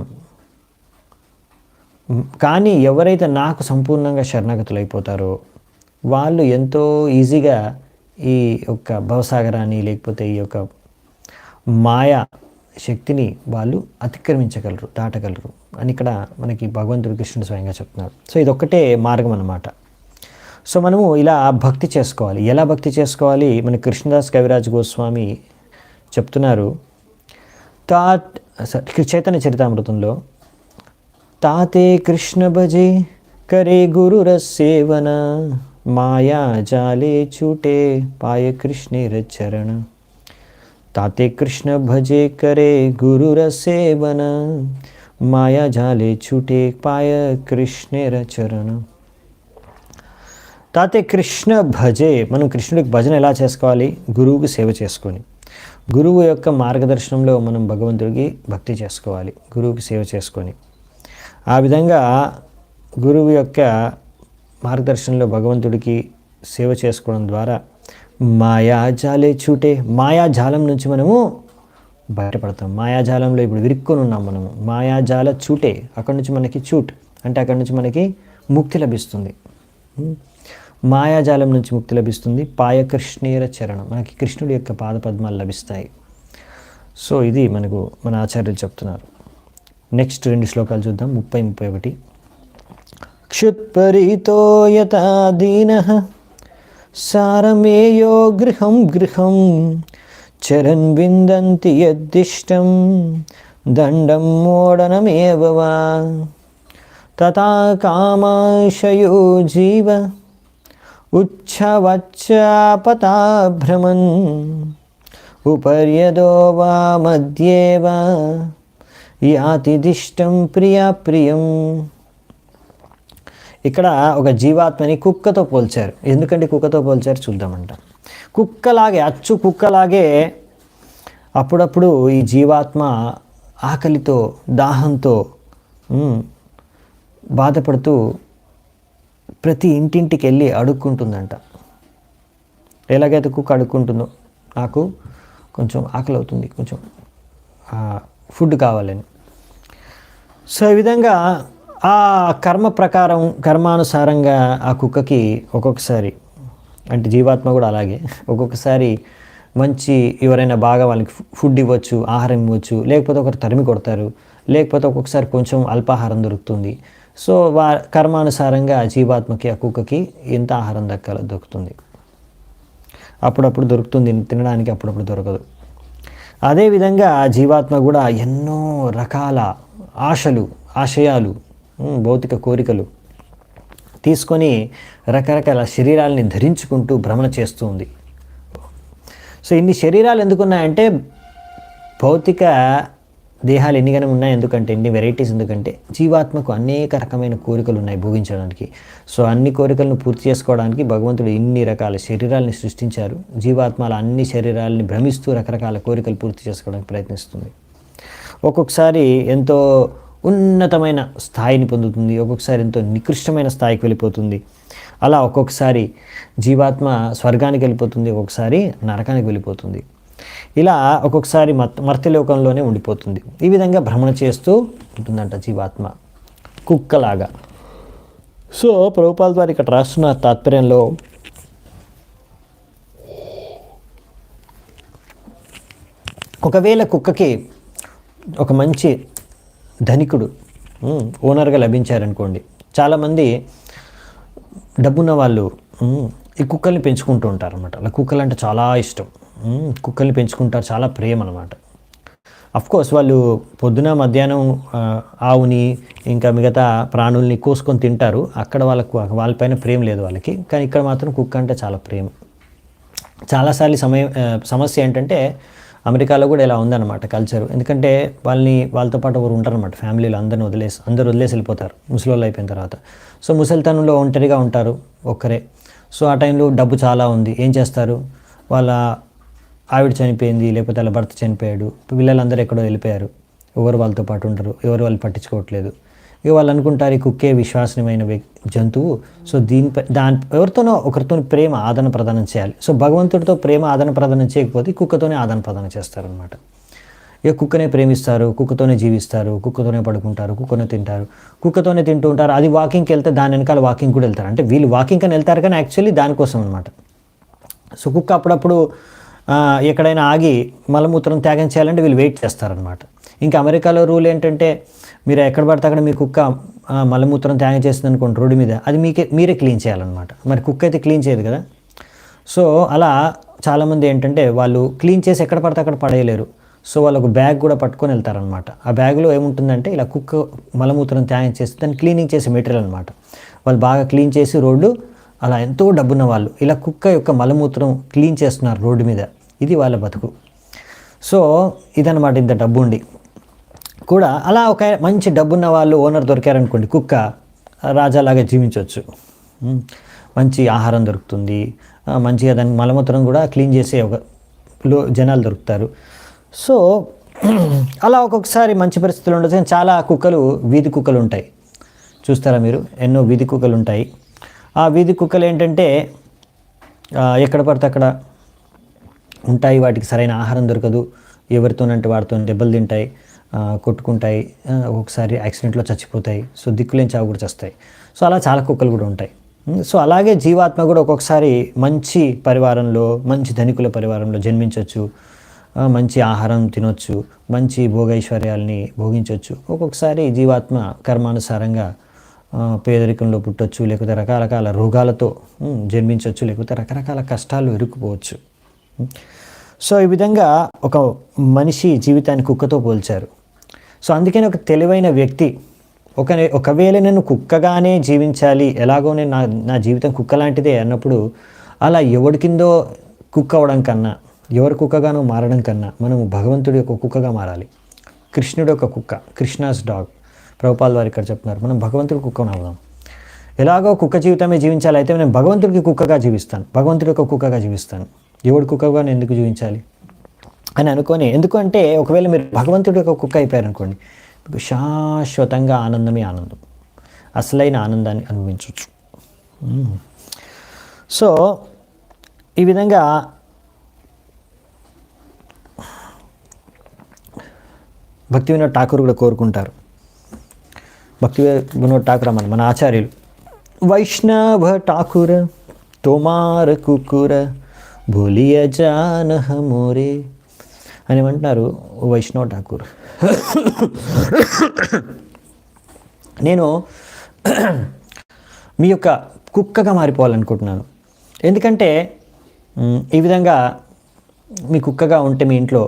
కానీ ఎవరైతే నాకు సంపూర్ణంగా శరణాగతులైపోతారో వాళ్ళు ఎంతో ఈజీగా ఈ యొక్క భవసాగరాన్ని లేకపోతే ఈ యొక్క మాయా శక్తిని వాళ్ళు అతిక్రమించగలరు, దాటగలరు అని ఇక్కడ మనకి భగవంతుడు కృష్ణుడు స్వయంగా చెప్తున్నాడు. సో ఇదొక్కటే మార్గం అన్నమాట. సో మనము ఇలా భక్తి చేసుకోవాలి. ఎలా భక్తి చేసుకోవాలి? మన కృష్ణదాస్ కవిరాజ్ గోస్వామి చెప్తున్నారు, చైతన్య చరితామృతంలో, తాతే కృష్ణ భజే కరే గురుర సేవన మాయా జాలే చూటే పాయ కృష్ణేర చరణ. తాతే కృష్ణ భజే కరే గురుర సేవన మాయా జాలే చూటే పాయ కృష్ణేర చరణ. తాతే కృష్ణ భజే, మనం కృష్ణుడికి భజన ఎలా చేసుకోవాలి? గురువుకి సేవ చేసుకొని, గురువు యొక్క మార్గదర్శనంలో మనం భగవంతుడికి భక్తి చేసుకోవాలి, గురువుకి సేవ చేసుకొని. ఆ విధంగా గురువు యొక్క మార్గదర్శనంలో భగవంతుడికి సేవ చేసుకోవడం ద్వారా మాయాజాలే చూటే, మాయాజాలం నుంచి మనము బయటపడతాం. మాయాజాలంలో ఇప్పుడు విరుక్కొని ఉన్నాం మనము. మాయాజాల చూటే, అక్కడి నుంచి మనకి చూట్ అంటే అక్కడి నుంచి మనకి ముక్తి లభిస్తుంది. మాయాజాలం నుంచి ముక్తి లభిస్తుంది. పాయ కృష్ణేర చరణం, మనకి కృష్ణుడి యొక్క పాదపద్మాలు లభిస్తాయి. సో ఇది మనకు మన ఆచార్యులు చెప్తున్నారు. నెక్స్ట్ 2 శ్లోకాలు చూద్దాం. 30-31. క్షుత్పరీతో యతా దీనః సారమేయో గృహం గృహం చరన్ విందంతి యద్దిష్టం దండం మోడనమేవ వా తథా కామాశయో జీవ ఉచ్ఛవచ్చాపతా భ్రమన్ ఉపర్యదో వా మధ్యేవ యాతి దిష్టం ప్రియా ప్రియం. ఇక్కడ ఒక జీవాత్మని కుక్కతో పోల్చారు. ఎందుకంటే కుక్కతో పోల్చారు చూద్దామంట. కుక్కలాగే, అచ్చు కుక్కలాగే అప్పుడప్పుడు ఈ జీవాత్మ ఆకలితో దాహంతో బాధపడుతూ ప్రతి ఇంటింటికి వెళ్ళి అడుక్కుంటుందంట. ఎలాగైతే కుక్క అడుక్కుంటుందో, నాకు కొంచెం ఆకలి అవుతుంది, కొంచెం ఫుడ్ కావాలని. సో ఈ విధంగా ఆ కర్మ ప్రకారం, కర్మానుసారంగా ఆ కుక్కకి ఒక్కొక్కసారి, అంటే జీవాత్మ కూడా అలాగే ఒక్కొక్కసారి మంచి ఎవరైనా బాగా వాళ్ళకి ఫుడ్ ఇవ్వచ్చు, ఆహారం ఇవ్వచ్చు, లేకపోతే ఒకరు తరిమి కొడతారు, లేకపోతే ఒక్కొక్కసారి కొంచెం అల్పాహారం దొరుకుతుంది. సో కర్మానుసారంగా జీవాత్మకి, ఆ కుక్కకి ఎంత ఆహారం దొరుకుతుంది. అప్పుడప్పుడు దొరుకుతుంది తినడానికి, అప్పుడప్పుడు దొరకదు. అదేవిధంగా జీవాత్మ కూడా ఎన్నో రకాల ఆశయాలు, భౌతిక కోరికలు తీసుకొని రకరకాల శరీరాలని ధరించుకుంటూ భ్రమణ చేస్తూ ఉంది. సో ఇన్ని శరీరాలు ఎందుకున్నాయంటే, భౌతిక దేహాలు ఎన్నిగానే ఉన్నాయి ఎందుకంటే, ఎన్ని వెరైటీస్ ఎందుకంటే, జీవాత్మకు అనేక రకమైన కోరికలు ఉన్నాయి భోగించడానికి. సో అన్ని కోరికలను పూర్తి చేసుకోవడానికి భగవంతుడు ఇన్ని రకాల శరీరాలని సృష్టించారు. జీవాత్మల అన్ని శరీరాలని భ్రమిస్తూ రకరకాల కోరికలు పూర్తి చేసుకోవడానికి ప్రయత్నిస్తుంది. ఒక్కొక్కసారి ఎంతో ఉన్నతమైన స్థాయిని పొందుతుంది, ఒక్కొక్కసారి ఎంతో నికృష్టమైన స్థాయికి వెళ్ళిపోతుంది. అలా ఒక్కొక్కసారి జీవాత్మ స్వర్గానికి వెళ్ళిపోతుంది, ఒక్కొక్కసారి నరకానికి వెళ్ళిపోతుంది. ఇలా ఒక్కొక్కసారి మర్త్యలోకంలోనే ఉండిపోతుంది. ఈ విధంగా భ్రమణ చేస్తూ ఉంటుందంట జీవాత్మ, కుక్కలాగా. సో ప్రభుపాల ద్వారా ఇక్కడ రాస్తున్న తాత్పర్యంలో ఒకవేళ కుక్కకి ఒక మంచి ధనికుడు ఓనర్గా లభించారనుకోండి, చాలామంది డబ్బున్న వాళ్ళు ఈ కుక్కల్ని పెంచుకుంటూ ఉంటారు అనమాట. అలా కుక్కలు అంటే చాలా ఇష్టం, కుక్కల్ని పెంచుకుంటారు, చాలా ప్రేమ అనమాట. అఫ్కోర్స్ వాళ్ళు పొద్దున మధ్యాహ్నం ఆవుని ఇంకా మిగతా ప్రాణుల్ని కోసుకొని తింటారు, అక్కడ వాళ్ళపైన ప్రేమ లేదు వాళ్ళకి. కానీ ఇక్కడ మాత్రం కుక్క అంటే చాలా ప్రేమ. చాలాసార్లు సమస్య ఏంటంటే అమెరికాలో కూడా ఇలా ఉందన్నమాట కల్చరు. ఎందుకంటే వాళ్ళతో పాటు ఒకరు ఉంటారనమాట, ఫ్యామిలీలో అందరూ వదిలేసి వెళ్ళిపోతారు ముసలోళ్ళు అయిపోయిన తర్వాత. సో ముసలితనంలో ఒంటరిగా ఉంటారు ఒక్కరే. సో ఆ టైంలో డబ్బు చాలా ఉంది, ఏం చేస్తారు, వాళ్ళ ఆవిడ చనిపోయింది, లేకపోతే వాళ్ళ భర్త చనిపోయాడు, పిల్లలందరూ ఎక్కడో వెళ్ళిపోయారు, ఎవరు వాళ్ళతో పాటు ఉంటారు, ఎవరు వాళ్ళు పట్టించుకోవట్లేదు. ఇక వాళ్ళు అనుకుంటారు ఈ కుక్కే విశ్వాసనీయమైన జంతువు, సో ఎవరితోనో ఒకరితో ప్రేమ ఆదాన ప్రదానం చేయాలి. సో భగవంతుడితో ప్రేమ ఆదాన ప్రదానం చేయకపోతే కుక్కతోనే ఆదాన ప్రదానం చేస్తారనమాట. ఇక కుక్కనే ప్రేమిస్తారు, కుక్కతోనే జీవిస్తారు, కుక్కతోనే పడుకుంటారు, కుక్కనే తింటారు, కుక్కతోనే తింటూ ఉంటారు. అది వాకింగ్కి వెళ్తే దాని వెనకాల వాకింగ్ కూడా వెళ్తారు. అంటే వీళ్ళు వాకింగ్ అని వెళ్తారు కానీ యాక్చువల్లీ దానికోసం అనమాట. సో కుక్క అప్పుడప్పుడు ఎక్కడైనా ఆగి మలమూత్రం త్యాగం చేయాలంటే వీళ్ళు వెయిట్ చేస్తారనమాట. ఇంకా అమెరికాలో రూల్ ఏంటంటే మీరు ఎక్కడ పడితే అక్కడ మీ కుక్క మలమూత్రం త్యాగం చేస్తుంది అనుకోండి రోడ్డు మీద, అది మీరే క్లీన్ చేయాలన్నమాట. మరి కుక్క అయితే క్లీన్ చేయదు కదా. సో అలా చాలామంది ఏంటంటే వాళ్ళు క్లీన్ చేసి ఎక్కడ పడితే అక్కడ పడేయలేరు. సో వాళ్ళు ఒక బ్యాగ్ కూడా పట్టుకొని వెళ్తారనమాట. ఆ బ్యాగ్లో ఏముంటుందంటే ఇలా కుక్క మలమూత్రం త్యాగం చేస్తే దాన్ని క్లీనింగ్ చేసే మెటీరియల్ అనమాట. వాళ్ళు బాగా క్లీన్ చేసి రోడ్డు, అలా ఎంతో డబ్బున్న వాళ్ళు ఇలా కుక్క యొక్క మలమూత్రం క్లీన్ చేస్తున్నారు రోడ్డు మీద. ఇది వాళ్ళ బతుకు. సో ఇదన్నమాట, ఇంత డబ్బు ఉండి కూడా అలా ఒక మంచి డబ్బున్న వాళ్ళు ఓనర్ దొరికారనుకోండి, కుక్క రాజాలాగా జీవించవచ్చు. మంచి ఆహారం దొరుకుతుంది, మంచిగా దానికి మలమూత్రం కూడా క్లీన్ చేసే ఒక జనాలు దొరుకుతారు. సో అలా ఒక్కొక్కసారి మంచి పరిస్థితులు ఉండొచ్చు. చాలా కుక్కలు, వీధి కుక్కలు ఉంటాయి, చూస్తారా మీరు, ఎన్నో వీధి కుక్కలు ఉంటాయి. ఆ వీధి కుక్కలు ఏంటంటే ఎక్కడ పడితే అక్కడ ఉంటాయి, వాటికి సరైన ఆహారం దొరకదు, ఎవరితోనంటే వాటితో దెబ్బలు తింటాయి, కొట్టుకుంటాయి, ఒకసారి యాక్సిడెంట్లో చచ్చిపోతాయి. సో దిక్కులేని చావు కూడా చేస్తాయి. సో అలా చాలా కుక్కలు కూడా ఉంటాయి. సో అలాగే జీవాత్మ కూడా ఒక్కొక్కసారి మంచి పరివారంలో, మంచి ధనికుల పరివారంలో జన్మించవచ్చు, మంచి ఆహారం తినొచ్చు, మంచి భోగైశ్వర్యాలని భోగించవచ్చు. ఒక్కొక్కసారి జీవాత్మ కర్మానుసారంగా పేదరికంలో పుట్టొచ్చు, లేకపోతే రకరకాల రోగాలతో జన్మించవచ్చు, లేకపోతే రకరకాల కష్టాలు ఇరుక్కుపోవచ్చు. సో ఈ విధంగా ఒక మనిషి జీవితాన్ని కుక్కతో పోల్చారు. సో అందుకని ఒక తెలివైన వ్యక్తి ఒకవేళ నేను కుక్కగానే జీవించాలి, ఎలాగో నేను నా జీవితం కుక్క లాంటిదే అన్నప్పుడు, అలా ఎవడి కిందో కుక్క అవడం కన్నా, ఎవరి కుక్కగానో మారడం కన్నా మనము భగవంతుడి యొక్క కుక్కగా మారాలి. కృష్ణుడి యొక్క కుక్క, కృష్ణాస్ డాగ్, ప్రభుపాల్ వారు ఇక్కడ చెప్తున్నారు, మనం భగవంతుడి కుక్కను అవుదాం. ఎలాగో కుక్క జీవితమే జీవించాలి, అయితే నేను భగవంతుడికి కుక్కగా జీవిస్తాను, భగవంతుడి యొక్క కుక్కగా జీవిస్తాను, ఎవడి కుక్కగా నేను ఎందుకు జీవించాలి అని అనుకొని. ఎందుకంటే ఒకవేళ మీరు భగవంతుడి యొక్క కుక్క అయిపోయారనుకోండి, మీకు శాశ్వతంగా ఆనందమే ఆనందం, అసలైన ఆనందాన్ని అనుభవించవచ్చు. సో ఈ విధంగా భక్తి వినోద్ ఠాకూర్ కూడా కోరుకుంటారు. భక్తి వినోద్ ఠాకూర్ మన ఆచార్యులు, వైష్ణవ ఠాకూర తోమార కుకుర భూలియ జాన మోరే అని ఏమంటున్నారు వైష్ణవ్ ఠాకూర్. నేను మీ యొక్క కుక్కగా మారిపోవాలనుకుంటున్నాను. ఎందుకంటే ఈ విధంగా మీ కుక్కగా ఉంటే మీ ఇంట్లో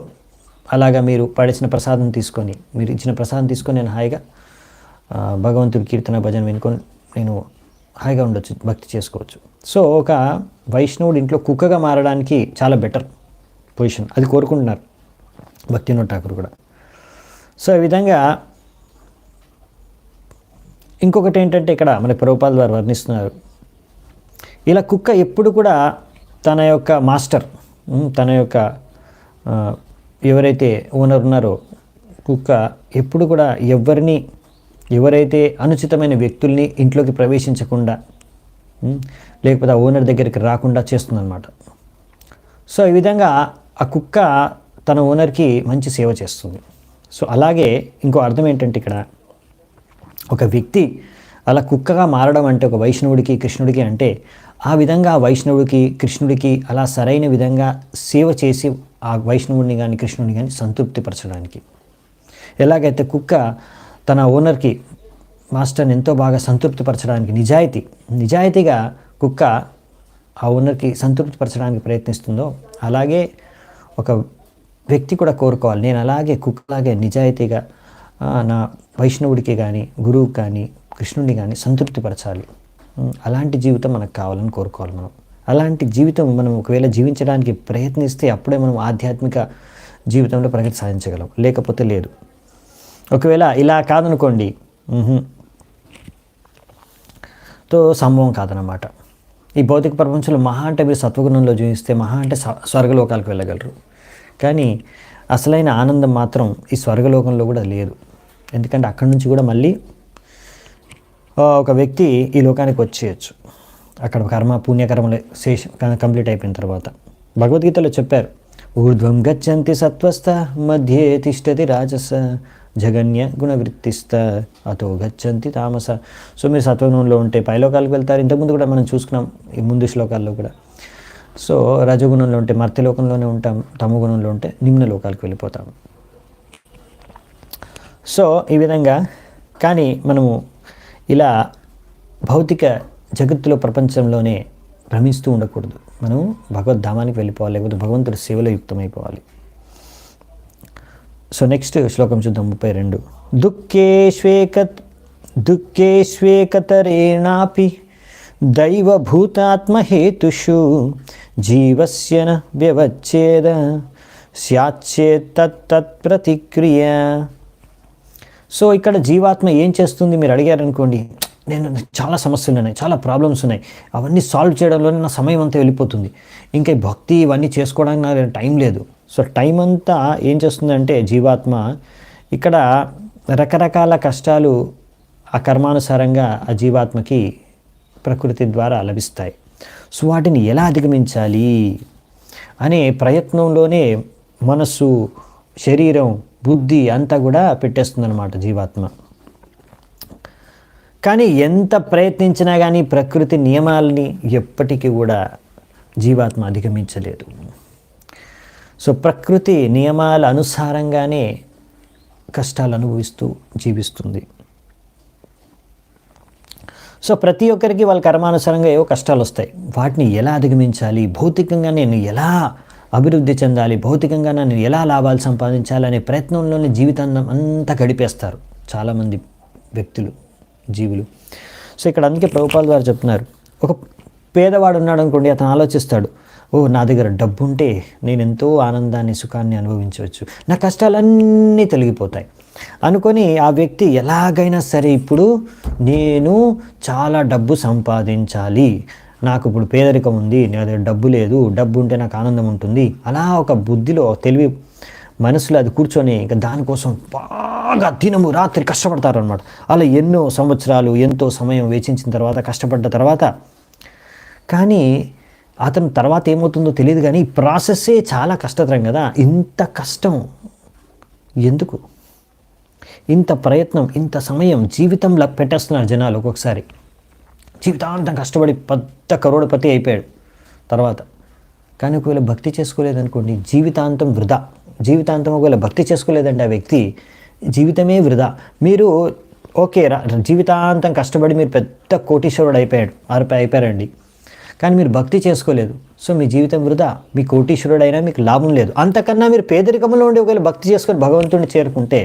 అలాగా మీరు పడేసిన ప్రసాదం తీసుకొని, మీరు ఇచ్చిన ప్రసాదం తీసుకొని నేను హాయిగా భగవంతుడి కీర్తన భజన వినుకొని నేను హాయిగా ఉండొచ్చు, భక్తి చేసుకోవచ్చు. సో ఒక వైష్ణవుడు ఇంట్లో కుక్కగా మారడానికి చాలా బెటర్ పొజిషన్, అది కోరుకుంటున్నారు భక్తి వినోద్ ఠాకూర్ కూడా. సో ఈ విధంగా ఇంకొకటి ఏంటంటే ఇక్కడ మన ప్రభుపాల్ వారు వర్ణిస్తున్నారు, ఇలా కుక్క ఎప్పుడు కూడా తన యొక్క మాస్టర్, తన యొక్క ఎవరైతే ఓనర్ ఉన్నారో కుక్క ఎప్పుడు కూడా ఎవరైతే అనుచితమైన వ్యక్తుల్ని ఇంట్లోకి ప్రవేశించకుండా, లేకపోతే ఆ ఓనర్ దగ్గరికి రాకుండా చేస్తుందన్నమాట. సో ఈ విధంగా ఆ కుక్క తన ఓనర్కి మంచి సేవ చేస్తుంది. సో అలాగే ఇంకో అర్థం ఏంటంటే ఇక్కడ ఒక వ్యక్తి అలా కుక్కగా మారడం అంటే ఒక వైష్ణవుడికి కృష్ణుడికి అంటే ఆ విధంగా వైష్ణవుడికి కృష్ణుడికి అలా సరైన విధంగా సేవ చేసి ఆ వైష్ణవుడిని కానీ కృష్ణుడిని కానీ సంతృప్తిపరచడానికి. ఎలాగైతే కుక్క తన ఓనర్కి మాస్టర్ని ఎంతో బాగా సంతృప్తిపరచడానికి నిజాయితీగా కుక్క ఆ ఓనర్కి సంతృప్తిపరచడానికి ప్రయత్నిస్తుందో, అలాగే ఒక వ్యక్తి కూడా కోరుకోవాలి, నేను అలాగే కుక్కలాగే నిజాయితీగా నా వైష్ణవుడికి కానీ గురువుకి కానీ కృష్ణుడిని కానీ సంతృప్తిపరచాలి. అలాంటి జీవితం మనకు కావాలని కోరుకోవాలి మనం. అలాంటి జీవితం మనం ఒకవేళ జీవించడానికి ప్రయత్నిస్తే అప్పుడే మనం ఆధ్యాత్మిక జీవితంలో ప్రగతి సాధించగలం, లేకపోతే లేదు. ఒకవేళ ఇలా కాదనుకోండి, తో సంభవం కాదనమాట. ఈ భౌతిక ప్రపంచంలో మహా అంటే మీరు సత్వగుణంలో జీవిస్తే మహా అంటే స్వర్గలోకాలకు వెళ్ళగలరు. కానీ అసలైన ఆనందం మాత్రం ఈ స్వర్గలోకంలో కూడా లేదు. ఎందుకంటే అక్కడి నుంచి కూడా మళ్ళీ ఒక వ్యక్తి ఈ లోకానికి వచ్చేయచ్చు, అక్కడ పుణ్యకర్మలు కంప్లీట్ అయిపోయిన తర్వాత. భగవద్గీతలో చెప్పారు, ఊర్ధ్వం గచ్చంతి సత్వస్థ మధ్యే తిష్టతి రాజస జగన్య గుణవృత్తిస్థ అతో గచ్చంతి తామస. సో మీరు సత్వగుణంలో ఉంటే పైలోకాలకు వెళ్తారు. ఇంతకుముందు కూడా మనం చూసుకున్నాం ఈ ముందు శ్లోకాల్లో కూడా. సో రజగుణంలో ఉంటే మర్త్యలోకంలోనే ఉంటాం, తమగుణంలో ఉంటే నిమ్న లోకాలకు వెళ్ళిపోతాం. సో ఈ విధంగా కానీ మనము ఇలా భౌతిక జగత్తులో ప్రపంచంలోనే భ్రమిస్తూ ఉండకూడదు. మనం భగవద్ధామానికి వెళ్ళిపోవాలి, లేకపోతే భగవంతుడి సేవలో యుక్తమైపోవాలి. సో నెక్స్ట్ శ్లోకం చూద్దాం, 32. దుఃఖేష్వేకతరేణాపి దైవభూతాత్మహేతుషు జీవస్య న వ్యవచ్ఛేద స్యాచ్చేతత్ ప్రతిక్రియ. సో ఇక్కడ జీవాత్మ ఏం చేస్తుంది మీరు అడిగారనుకోండి, నేను చాలా సమస్యలు ఉన్నాయి, చాలా ప్రాబ్లమ్స్ ఉన్నాయి, అవన్నీ సాల్వ్ చేయడంలోనే నా సమయం అంతా వెళ్ళిపోతుంది, ఇంకా భక్తి ఇవన్నీ చేసుకోవడానికి నాకు టైం లేదు. సో టైం అంతా ఏం చేస్తుందంటే జీవాత్మ ఇక్కడ రకరకాల కష్టాలు ఆ కర్మానుసారంగా ఆ జీవాత్మకి ప్రకృతి ద్వారా లభిస్తాయి. సో వాటిని ఎలా అధిగమించాలి అనే ప్రయత్నంలోనే మనస్సు, శరీరం, బుద్ధి అంతా కూడా పెట్టేస్తుందన్నమాట జీవాత్మ. కానీ ఎంత ప్రయత్నించినా కానీ ప్రకృతి నియమాలని ఎప్పటికీ కూడా జీవాత్మ అధిగమించలేదు. సో ప్రకృతి నియమాల అనుసారంగానే కష్టాలు అనుభవిస్తూ జీవిస్తుంది. సో ప్రతి ఒక్కరికి వాళ్ళ కర్మానుసారంగా ఏవో కష్టాలు వస్తాయి. వాటిని ఎలా అధిగమించాలి, భౌతికంగా నేను ఎలా అభివృద్ధి చెందాలి, భౌతికంగా నేను ఎలా లాభాలు సంపాదించాలి అనే ప్రయత్నంలోనే జీవితాన్ని అంతా గడిపేస్తారు చాలామంది వ్యక్తులు, జీవులు. సో ఇక్కడ అందుకే ప్రభుపాదుల వారు చెప్తున్నారు, ఒక పేదవాడు ఉన్నాడు అనుకోండి, అతను ఆలోచిస్తాడు, నా దగ్గర డబ్బు ఉంటే నేను ఎంతో ఆనందాన్ని, సుఖాన్ని అనుభవించవచ్చు, నా కష్టాలన్నీ తొలగిపోతాయి అనుకొని ఆ వ్యక్తి ఎలాగైనా సరే ఇప్పుడు నేను చాలా డబ్బు సంపాదించాలి, నాకు ఇప్పుడు పేదరికం ఉంది, నా దగ్గర డబ్బు లేదు, డబ్బు ఉంటే నాకు ఆనందం ఉంటుంది, అలా ఒక బుద్ధిలో తెలివి మనసులో అది కూర్చొని ఇంకా దానికోసం బాగా దినము రాత్రి కష్టపడతారు అనమాట. అలా ఎన్నో సంవత్సరాలు ఎంతో సమయం వెచ్చించిన తర్వాత, కష్టపడ్డ తర్వాత, కానీ అతను తర్వాత ఏమవుతుందో తెలియదు. కానీ ఈ ప్రాసెస్సే చాలా కష్టతరం కదా. ఇంత కష్టం ఎందుకు, ఇంత ప్రయత్నం, ఇంత సమయం జీవితంలో పెట్టేస్తున్నారు జనాలు. ఒక్కొక్కసారి జీవితాంతం కష్టపడి పెద్ద కరోడపతి అయిపోయాడు తర్వాత. కానీ ఒకవేళ భక్తి చేసుకోలేదనుకోండి, జీవితాంతం వృధా. జీవితాంతం ఒకవేళ భక్తి చేసుకోలేదంటే ఆ వ్యక్తి జీవితమే వృధా. మీరు ఓకే జీవితాంతం కష్టపడి మీరు పెద్ద కోటీశ్వరుడు అయిపోయారండి, కానీ మీరు భక్తి చేసుకోలేదు. సో మీ జీవితం వృధా, మీ కోటీశ్వరుడైనా మీకు లాభం లేదు. అంతకన్నా మీరు పేదరికంలో ఉండి ఒకవేళ భక్తి చేసుకొని భగవంతుడిని చేరుకుంటే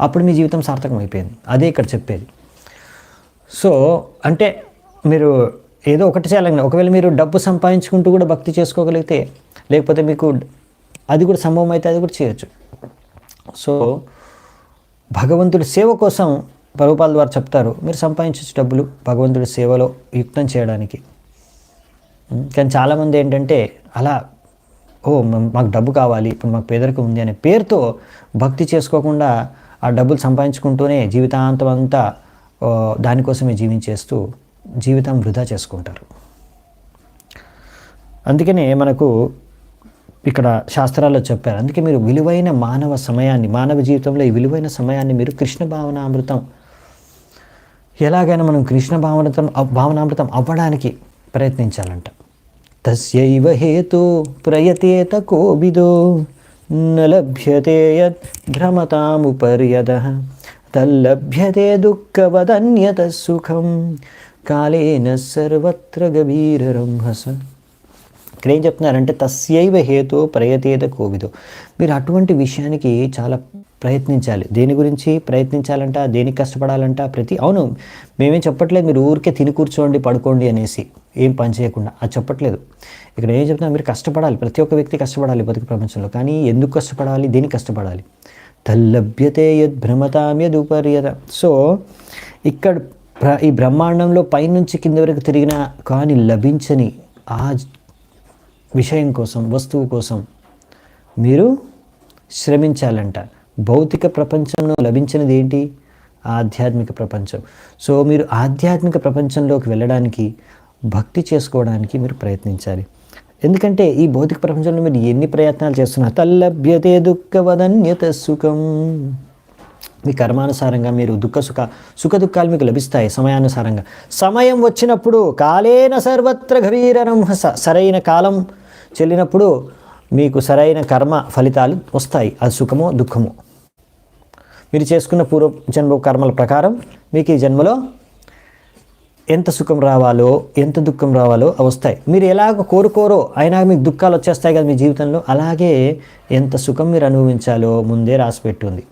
అప్పుడు మీ జీవితం సార్థకం అయిపోయింది. అదే ఇక్కడ చెప్పేది. సో అంటే మీరు ఏదో ఒకటి చేయాలని, ఒకవేళ మీరు డబ్బు సంపాదించుకుంటూ కూడా భక్తి చేసుకోగలిగితే, లేకపోతే మీకు అది కూడా సంభవం అయితే అది కూడా చేయొచ్చు. సో భగవంతుడి సేవ కోసం ప్రభుపాదుల వారు చెప్తారు, మీరు సంపాదించవచ్చు డబ్బులు భగవంతుడి సేవలో యుక్తం చేయడానికి. కానీ చాలామంది ఏంటంటే అలా మాకు డబ్బు కావాలి, ఇప్పుడు మాకు పేదరికం ఉంది అనే పేరుతో భక్తి చేసుకోకుండా ఆ డబ్బులు సంపాదించుకుంటూనే జీవితాంతం అంతా దానికోసమే జీవించేస్తూ జీవితం వృధా చేసుకుంటారు. అందుకనే మనకు ఇక్కడ శాస్త్రాల్లో చెప్పారు, అందుకే మీరు విలువైన మానవ సమయాన్ని, మానవ జీవితంలో ఈ విలువైన సమయాన్ని మీరు కృష్ణ భావనామృతం, ఎలాగైనా మనం కృష్ణ భావనామృతం అవ్వడానికి ప్రయత్నించాలంట. తస్యైవ హేతు ప్రయతేత కోవిదో నలభ్యతే యద్ భ్రమతాముపర్యదః తల్లభ్యతే దుఃఖవదన్యత సుఖం కాలేన సర్వత్ర గభీరరంహస. ఇక్కడ ఏం చెప్తున్నారంటే తస్యైవ హేతు ప్రయతేత కోవిదో, మీరు అటువంటి విషయానికి చాలా ప్రయత్నించాలి. దేని గురించి ప్రయత్నించాలంట, దేనికి కష్టపడాలంట, అవును, మేమేం చెప్పట్లేదు మీరు ఊరికే తిని కూర్చోండి పడుకోండి అనేసి ఏం పని చేయకుండా, అది చెప్పట్లేదు. ఇక్కడ ఏం చెప్తున్నా, మీరు కష్టపడాలి, ప్రతి ఒక్క వ్యక్తి కష్టపడాలి బతుకు ప్రపంచంలో. కానీ ఎందుకు కష్టపడాలి, దేనికి కష్టపడాలి? తల్లభ్యతే యద్భ్రమతాం యదుపర్యత. సో ఇక్కడ ఈ బ్రహ్మాండంలో పైనుంచి కింద వరకు తిరిగినా కానీ లభించని ఆ విషయం కోసం, వస్తువు కోసం మీరు శ్రమించాలంట. భౌతిక ప్రపంచంలో లభించినది ఏంటి? ఆధ్యాత్మిక ప్రపంచం. సో మీరు ఆధ్యాత్మిక ప్రపంచంలోకి వెళ్ళడానికి, భక్తి చేసుకోవడానికి మీరు ప్రయత్నించాలి. ఎందుకంటే ఈ భౌతిక ప్రపంచంలో మీరు ఎన్ని ప్రయత్నాలు చేస్తున్నారు, తల్లభ్యతే దుఃఖవదన్యత సుఖం. మీ కర్మానుసారంగా మీరు సుఖ దుఃఖాలు మీకు లభిస్తాయి సమయానుసారంగా. సమయం వచ్చినప్పుడు కాలేన సర్వత్ర గభీరనం, సరైన కాలం చెల్లినప్పుడు మీకు సరైన కర్మ ఫలితాలు వస్తాయి. అది సుఖమో దుఃఖమో మీరు చేసుకున్న పూర్వ జన్మ కర్మల ప్రకారం మీకు ఈ జన్మలో ఎంత సుఖం రావాలో ఎంత దుఃఖం రావాలో అవి వస్తాయి. మీరు ఎలాగ కోరుకోరో అయినా మీకు దుఃఖాలు వచ్చేస్తాయి కదా మీ జీవితంలో. అలాగే ఎంత సుఖం మీరు అనుభవించాలో ముందే రాసిపెట్టుంది.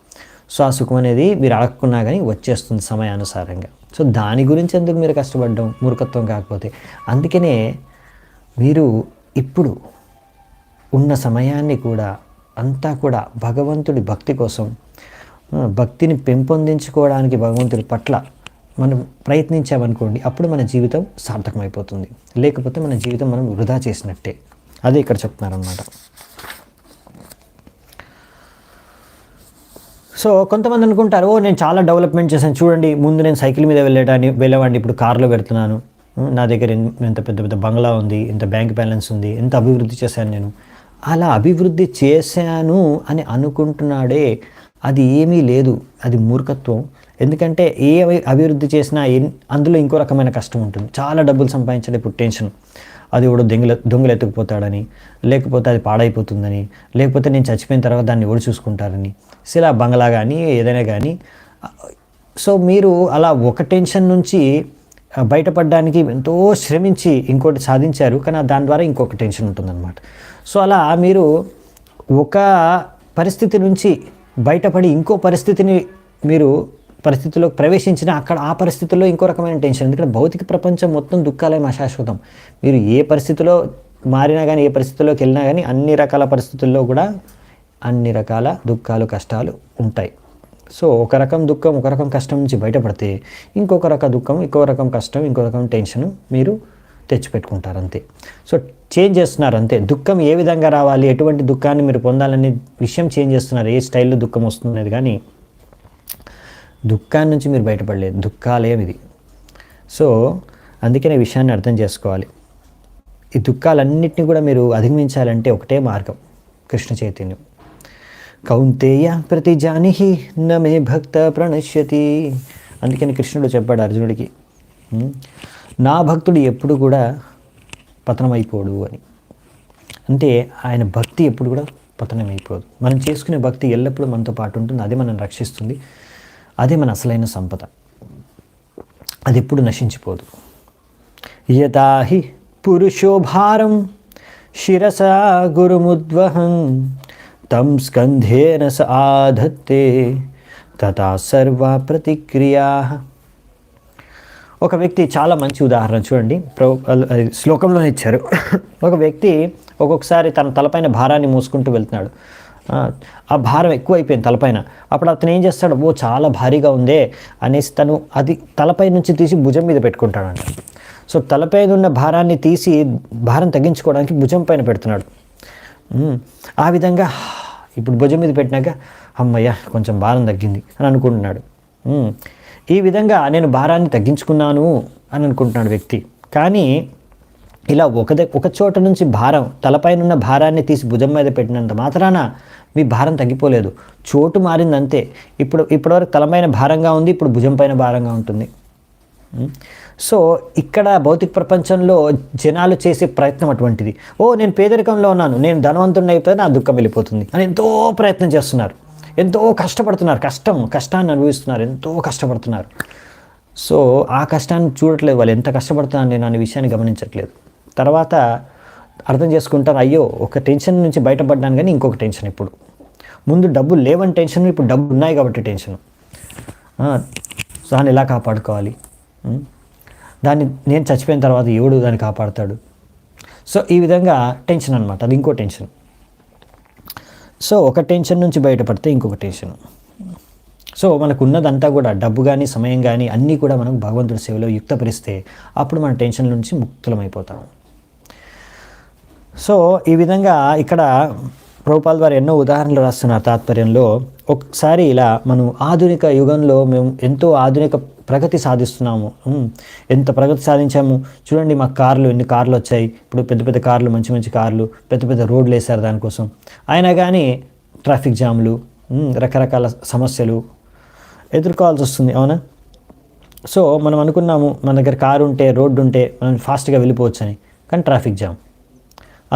సో ఆ సుఖం అనేది మీరు అడగకున్నా కానీ వచ్చేస్తుంది సమయానుసారంగా. సో దాని గురించి ఎందుకు మీరు కష్టపడడం, మూర్ఖత్వం కాకపోతే. అందుకనే మీరు ఇప్పుడు ఉన్న సమయాన్ని కూడా అంతా కూడా భగవంతుడి భక్తి కోసం, భక్తిని పెంపొందించుకోవడానికి భగవంతుడి పట్ల మనం ప్రయత్నించామనుకోండి, అప్పుడు మన జీవితం సార్థకమైపోతుంది. లేకపోతే మన జీవితం మనం వృధా చేసినట్టే. అదే ఇక్కడ చెప్తున్నారన్నమాట. సో కొంతమంది అనుకుంటారు, ఓ నేను చాలా డెవలప్మెంట్ చేశాను చూడండి, ముందు నేను సైకిల్ మీద వెళ్ళేవాడిని, ఇప్పుడు కారులో వెళ్తున్నాను, నా దగ్గర ఎంత పెద్ద పెద్ద బంగ్లా ఉంది, ఎంత బ్యాంక్ బ్యాలెన్స్ ఉంది, ఎంత అభివృద్ధి చేశాను నేను. అలా అభివృద్ధి చేశాను అని అనుకుంటున్నాడే, అది ఏమీ లేదు, అది మూర్ఖత్వం. ఎందుకంటే ఏ అభివృద్ధి చేసినా అందులో ఇంకో రకమైన కష్టం ఉంటుంది. చాలా డబ్బులు సంపాదించడం ఇప్పుడు టెన్షన్, అది కూడా దొంగలు ఎత్తుకుపోతాడని, లేకపోతే అది పాడైపోతుందని, లేకపోతే నేను చచ్చిపోయిన తర్వాత దాన్ని ఎవరు చూసుకుంటారని, ఇలా బంగ్లా కానీ ఏదైనా కానీ. సో మీరు అలా ఒక టెన్షన్ నుంచి బయటపడడానికి ఎంతో శ్రమించి ఇంకోటి సాధించారు, కానీ దాని ద్వారా ఇంకొక టెన్షన్ ఉంటుందన్నమాట. సో అలా మీరు ఒక పరిస్థితి నుంచి బయటపడి ఇంకో పరిస్థితిలోకి ప్రవేశించిన అక్కడ ఆ పరిస్థితుల్లో ఇంకో రకమైన టెన్షన్. ఎందుకంటే భౌతిక ప్రపంచం మొత్తం దుఃఖాలే అశాశ్వతం. మీరు ఏ పరిస్థితిలో మారినా కానీ, ఏ పరిస్థితుల్లోకి వెళ్ళినా కానీ, అన్ని రకాల పరిస్థితుల్లో కూడా అన్ని రకాల దుఃఖాలు కష్టాలు ఉంటాయి. సో ఒక రకం దుఃఖం, ఒక రకం కష్టం నుంచి బయటపడితే ఇంకొక రకం దుఃఖం, ఇంకో రకం కష్టం, ఇంకో రకం టెన్షన్ మీరు తెచ్చిపెట్టుకుంటారు అంతే. సో చేంజ్ చేస్తున్నారు అంతే. దుఃఖం ఏ విధంగా రావాలి, ఎటువంటి దుఃఖాన్ని మీరు పొందాలనే విషయం చేంజ్ చేస్తున్నారు, ఏ స్టైల్లో దుఃఖం వస్తున్నది. కానీ దుఃఖాన్ని నుంచి మీరు బయటపడలేదు, దుఃఖాలేం ఇది. సో అందుకనే విషయాన్ని అర్థం చేసుకోవాలి. ఈ దుఃఖాలన్నింటినీ కూడా మీరు అధిగమించాలంటే ఒకటే మార్గం, కృష్ణ చైతన్యం. కౌంతేయ ప్రతిజానిహి నమే భక్త ప్రణశ్యతి. అందుకని కృష్ణుడు చెప్పాడు అర్జునుడికి, నా భక్తుడు ఎప్పుడు కూడా పతనమైపోడు అని. అంటే ఆయన భక్తి ఎప్పుడు కూడా పతనమైపోదు. మనం చేసుకునే భక్తి ఎల్లప్పుడూ మనతో పాటు ఉంటుంది, అదే మనం రక్షిస్తుంది, అదే మన అసలైన సంపద, అది ఎప్పుడు నశించిపోదు. యథాహి పురుషో భారం శిరసా గురుముద్వహం తం స్కంధేన స ఆధత్తే తథా సర్వా ప్రతిక్రియా. ఒక వ్యక్తి, చాలా మంచి ఉదాహరణ చూడండి, శ్లోకంలోనే ఇచ్చారు. ఒక వ్యక్తి ఒక్కొక్కసారి తన తలపైన భారాన్ని మోసుకుంటూ వెళ్తున్నాడు. ఆ భారం ఎక్కువైపోయింది తలపైన. అప్పుడు అతను ఏం చేస్తాడు, ఓ చాలా భారీగా ఉందే అనేసి తను అది తలపై నుంచి తీసి భుజం మీద పెట్టుకుంటాడంట. సో తలపై ఉన్న భారాన్ని తీసి భారం తగ్గించుకోవడానికి భుజం పైన పెడుతున్నాడు. ఆ విధంగా ఇప్పుడు భుజం మీద పెట్టినాక అమ్మయ్య కొంచెం భారం తగ్గింది అని అనుకుంటున్నాడు. ఈ విధంగా నేను భారాన్ని తగ్గించుకున్నాను అని అనుకుంటున్నాడు వ్యక్తి. కానీ ఇలా ఒక చోట నుంచి తలపైన ఉన్న భారాన్ని తీసి భుజం మీద పెట్టినంత మాత్రాన మీ భారం తగ్గిపోలేదు, చోటు మారిందంతే. ఇప్పటివరకు తలపైన భారంగా ఉంది, ఇప్పుడు భుజం పైన భారంగా ఉంటుంది. సో ఇక్కడ భౌతిక ప్రపంచంలో జనాలు చేసే ప్రయత్నం అటువంటిది. నేను పేదరికంలో ఉన్నాను, నేను ధనవంతుడిని అయిపోతే నా దుఃఖం వెళ్ళిపోతుంది అని ఎంతో ప్రయత్నం చేస్తున్నారు, ఎంతో కష్టపడుతున్నారు, కష్టాన్ని అనుభవిస్తున్నారు, ఎంతో కష్టపడుతున్నారు. సో ఆ కష్టాన్ని చూడట్లేదు, వాళ్ళు ఎంత కష్టపడుతున్నాను నేను అనే విషయాన్ని గమనించట్లేదు. తర్వాత అర్థం చేసుకుంటారు, అయ్యో ఒక టెన్షన్ నుంచి బయటపడ్డాను కానీ ఇంకొక టెన్షన్ ఇప్పుడు, ముందు డబ్బులు లేవని టెన్షన్, ఇప్పుడు డబ్బులు ఉన్నాయి కాబట్టి టెన్షన్. దాన్ని ఎలా కాపాడుకోవాలి, దాన్ని నేను చచ్చిపోయిన తర్వాత ఎవడు దాన్ని కాపాడుతాడు. సో ఈ విధంగా టెన్షన్ అనమాట, అది ఇంకో టెన్షన్. సో ఒక టెన్షన్ నుంచి బయటపడితే ఇంకొక టెన్షన్. సో మనకు ఉన్నదంతా కూడా డబ్బు కానీ సమయం కానీ అన్నీ కూడా మనం భగవంతుడి సేవలో యుక్తపరిస్తే అప్పుడు మన టెన్షన్ నుంచి ముక్తులమైపోతాం. సో ఈ విధంగా ఇక్కడ ప్రభుపాల్ వారు ఎన్నో ఉదాహరణలు రాస్తున్నారు తాత్పర్యంలో. ఒకసారి ఇలా మనం ఆధునిక యుగంలో మేము ఎంతో ఆధునిక ప్రగతి సాధిస్తున్నాము, ఎంత ప్రగతి సాధించాము చూడండి, మాకు కార్లు, ఎన్ని కార్లు వచ్చాయి, ఇప్పుడు పెద్ద పెద్ద కార్లు, మంచి మంచి కార్లు, పెద్ద పెద్ద రోడ్లు వేశారు దానికోసం. అయినా కానీ ట్రాఫిక్ జామ్లు, రకరకాల సమస్యలు ఎదుర్కోవాల్సి వస్తుంది, అవునా? సో మనం అనుకున్నాము మన దగ్గర కారు ఉంటే, రోడ్డు ఉంటే మనం ఫాస్ట్గా వెళ్ళిపోవచ్చు అని, కానీ ట్రాఫిక్ జామ్.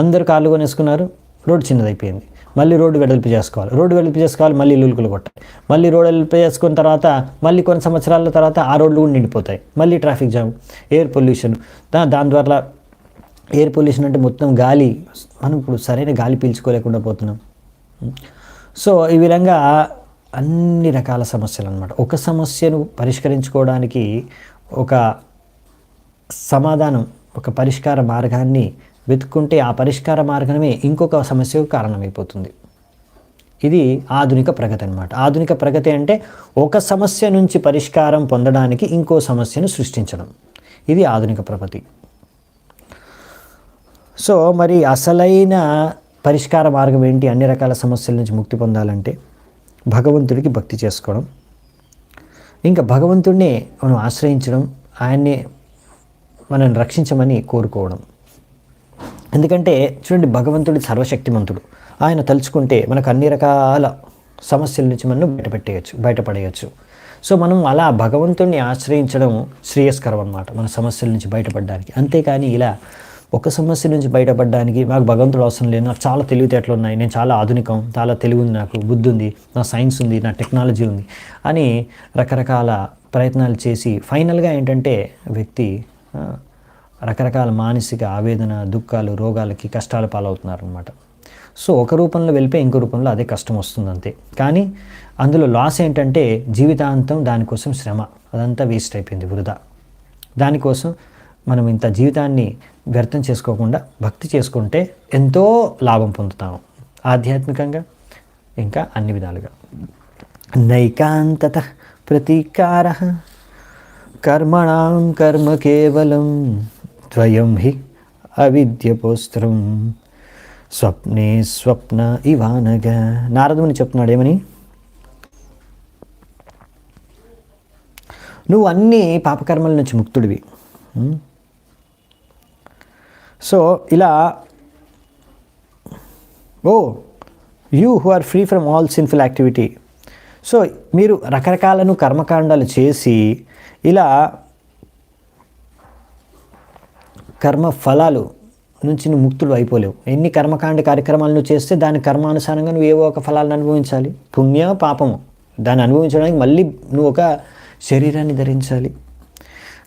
అందరు కార్లు కొనేసుకున్నారు, రోడ్డు చిన్నదైపోయింది, మళ్ళీ రోడ్డు వెడల్పు చేసుకోవాలి, మళ్ళీ ఇల్లులు కొట్టాలి, మళ్ళీ రోడ్డు వెడల్పు చేసుకున్న తర్వాత మళ్ళీ కొన్ని సంవత్సరాల తర్వాత ఆ రోడ్లు కూడా నిండిపోతాయి, మళ్ళీ ట్రాఫిక్ జామ్, ఎయిర్ పొల్యూషన్. దాని ద్వారా ఎయిర్ పొల్యూషన్ అంటే మొత్తం గాలి, మనం ఇప్పుడు సరైన గాలి పీల్చుకోలేకుండా పోతున్నాం. సో ఈ విధంగా అన్ని రకాల సమస్యలు అన్నమాట. ఒక సమస్యను పరిష్కరించుకోవడానికి ఒక సమాధానం, ఒక పరిష్కార మార్గాన్ని వెతుక్కుంటే ఆ పరిష్కార మార్గమే ఇంకొక సమస్యకు కారణమైపోతుంది. ఇది ఆధునిక ప్రగతి అన్నమాట. ఆధునిక ప్రగతి అంటే ఒక సమస్య నుంచి పరిష్కారం పొందడానికి ఇంకో సమస్యను సృష్టించడం, ఇది ఆధునిక ప్రగతి. సో మరి అసలైన పరిష్కార మార్గం ఏంటి? అన్ని రకాల సమస్యల నుంచి ముక్తి పొందాలంటే భగవంతుడికి భక్తి చేసుకోవడం, ఇంకా భగవంతుడిని మనం ఆశ్రయించడం, ఆయన్ని మనల్ని రక్షించమని కోరుకోవడం. ఎందుకంటే చూడండి, భగవంతుడి సర్వశక్తిమంతుడు, ఆయన తలుచుకుంటే మనకు అన్ని రకాల సమస్యల నుంచి మనం బయటపడేయచ్చు. సో మనం అలా భగవంతుడిని ఆశ్రయించడం శ్రేయస్కరం అన్నమాట మన సమస్యల నుంచి బయటపడడానికి. అంతేకాని ఇలా ఒక సమస్య నుంచి బయటపడడానికి నాకు భగవంతుడు అవసరం లేదు, నాకు చాలా తెలివితేటలు ఉన్నాయి, నేను చాలా ఆధునికం, చాలా తెలివి ఉంది, నాకు బుద్ధి ఉంది, నా సైన్స్ ఉంది, నా టెక్నాలజీ ఉంది అని రకరకాల ప్రయత్నాలు చేసి ఫైనల్గా ఏంటంటే వ్యక్తి రకరకాల మానసిక ఆవేదన, దుఃఖాలు, రోగాలకి, కష్టాల పాలవుతున్నారనమాట. సో ఒక రూపంలో వెళ్ళిపోయి ఇంకో రూపంలో అదే కష్టం వస్తుంది అంతే. కానీ అందులో లాస్ ఏంటంటే జీవితాంతం దానికోసం శ్రమ, అదంతా వేస్ట్ అయిపోయింది, వృధా. దానికోసం మనం ఇంత జీవితాన్ని వ్యర్థం చేసుకోకుండా భక్తి చేసుకుంటే ఎంతో లాభం పొందుతాము, ఆధ్యాత్మికంగా ఇంకా అన్ని విధాలుగా. నైకాంతత ప్రతీకార కర్మణాం కర్మ కేవలం ద్వయం హి అవిద్యపోస్త్రం స్వప్నే స్వప్న ఇవానగా. నారదుని చెప్తున్నాడు ఏమని, నువ్వు అన్ని పాపకర్మల నుంచి ముక్తుడివి. సో ఇలా you who are free from all sinful activity. So మీరు రకరకాలను కర్మకాండాలు చేసి ఇలా కర్మ ఫలాలు నుంచి నువ్వు ముక్తుడు అయిపోలేవు. ఎన్ని కర్మకాండ కార్యక్రమాలు నువ్వు చేస్తే దాని కర్మానుసారంగా నువ్వు ఏవో ఒక ఫలాలను అనుభవించాలి, పుణ్య పాపము. దాన్ని అనుభవించడానికి మళ్ళీ నువ్వు ఒక శరీరాన్ని ధరించాలి.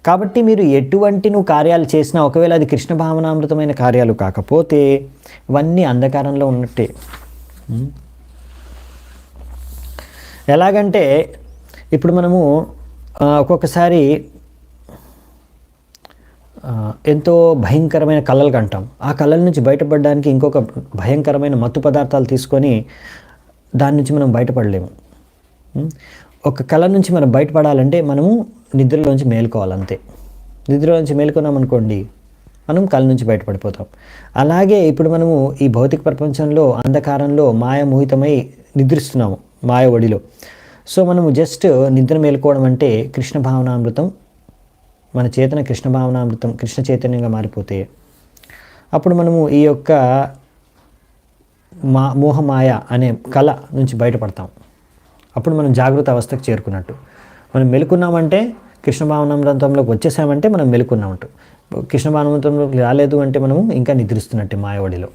కాబట్టి మీరు ఎటువంటి నువ్వు కార్యాలు చేసినా, ఒకవేళ అది కృష్ణ భావనామృతమైన కార్యాలు కాకపోతే ఇవన్నీ అంధకారంలో ఉన్నట్టే. ఎలాగంటే ఇప్పుడు మనము ఒక్కొక్కసారి ఎంతో భయంకరమైన కళలు కంటాం. ఆ కళల నుంచి బయటపడడానికి ఇంకొక భయంకరమైన మత్తు పదార్థాలు తీసుకొని దాని నుంచి మనం బయటపడలేము. ఒక కళ నుంచి మనం బయటపడాలంటే మనము నిద్రలోంచి మేలుకోవాలంతే. నిద్రలోంచి మేలుకున్నామనుకోండి మనం కళ నుంచి బయటపడిపోతాం. అలాగే ఇప్పుడు మనము ఈ భౌతిక ప్రపంచంలో అంధకారంలో మాయమోహితమై నిద్రిస్తున్నాము, మాయ ఒడిలో. సో మనము జస్ట్ నిద్ర మేలుకోవడం అంటే కృష్ణ భావనామృతం, మన చేతన కృష్ణ భావనామృతం, కృష్ణ చైతన్యంగా మారిపోతే అప్పుడు మనము ఈ యొక్క మోహమాయ అనే కళ నుంచి బయటపడతాం. అప్పుడు మనం జాగృత అవస్థకు చేరుకున్నట్టు. మనం మెలుకున్నామంటే కృష్ణ భావనామృతంలోకి వచ్చేసామంటే మనం మెలుకున్నామంటూ. కృష్ణ భావనామృతంలోకి రాలేదు అంటే మనము ఇంకా నిద్రిస్తున్నట్టు మాయవడిలో.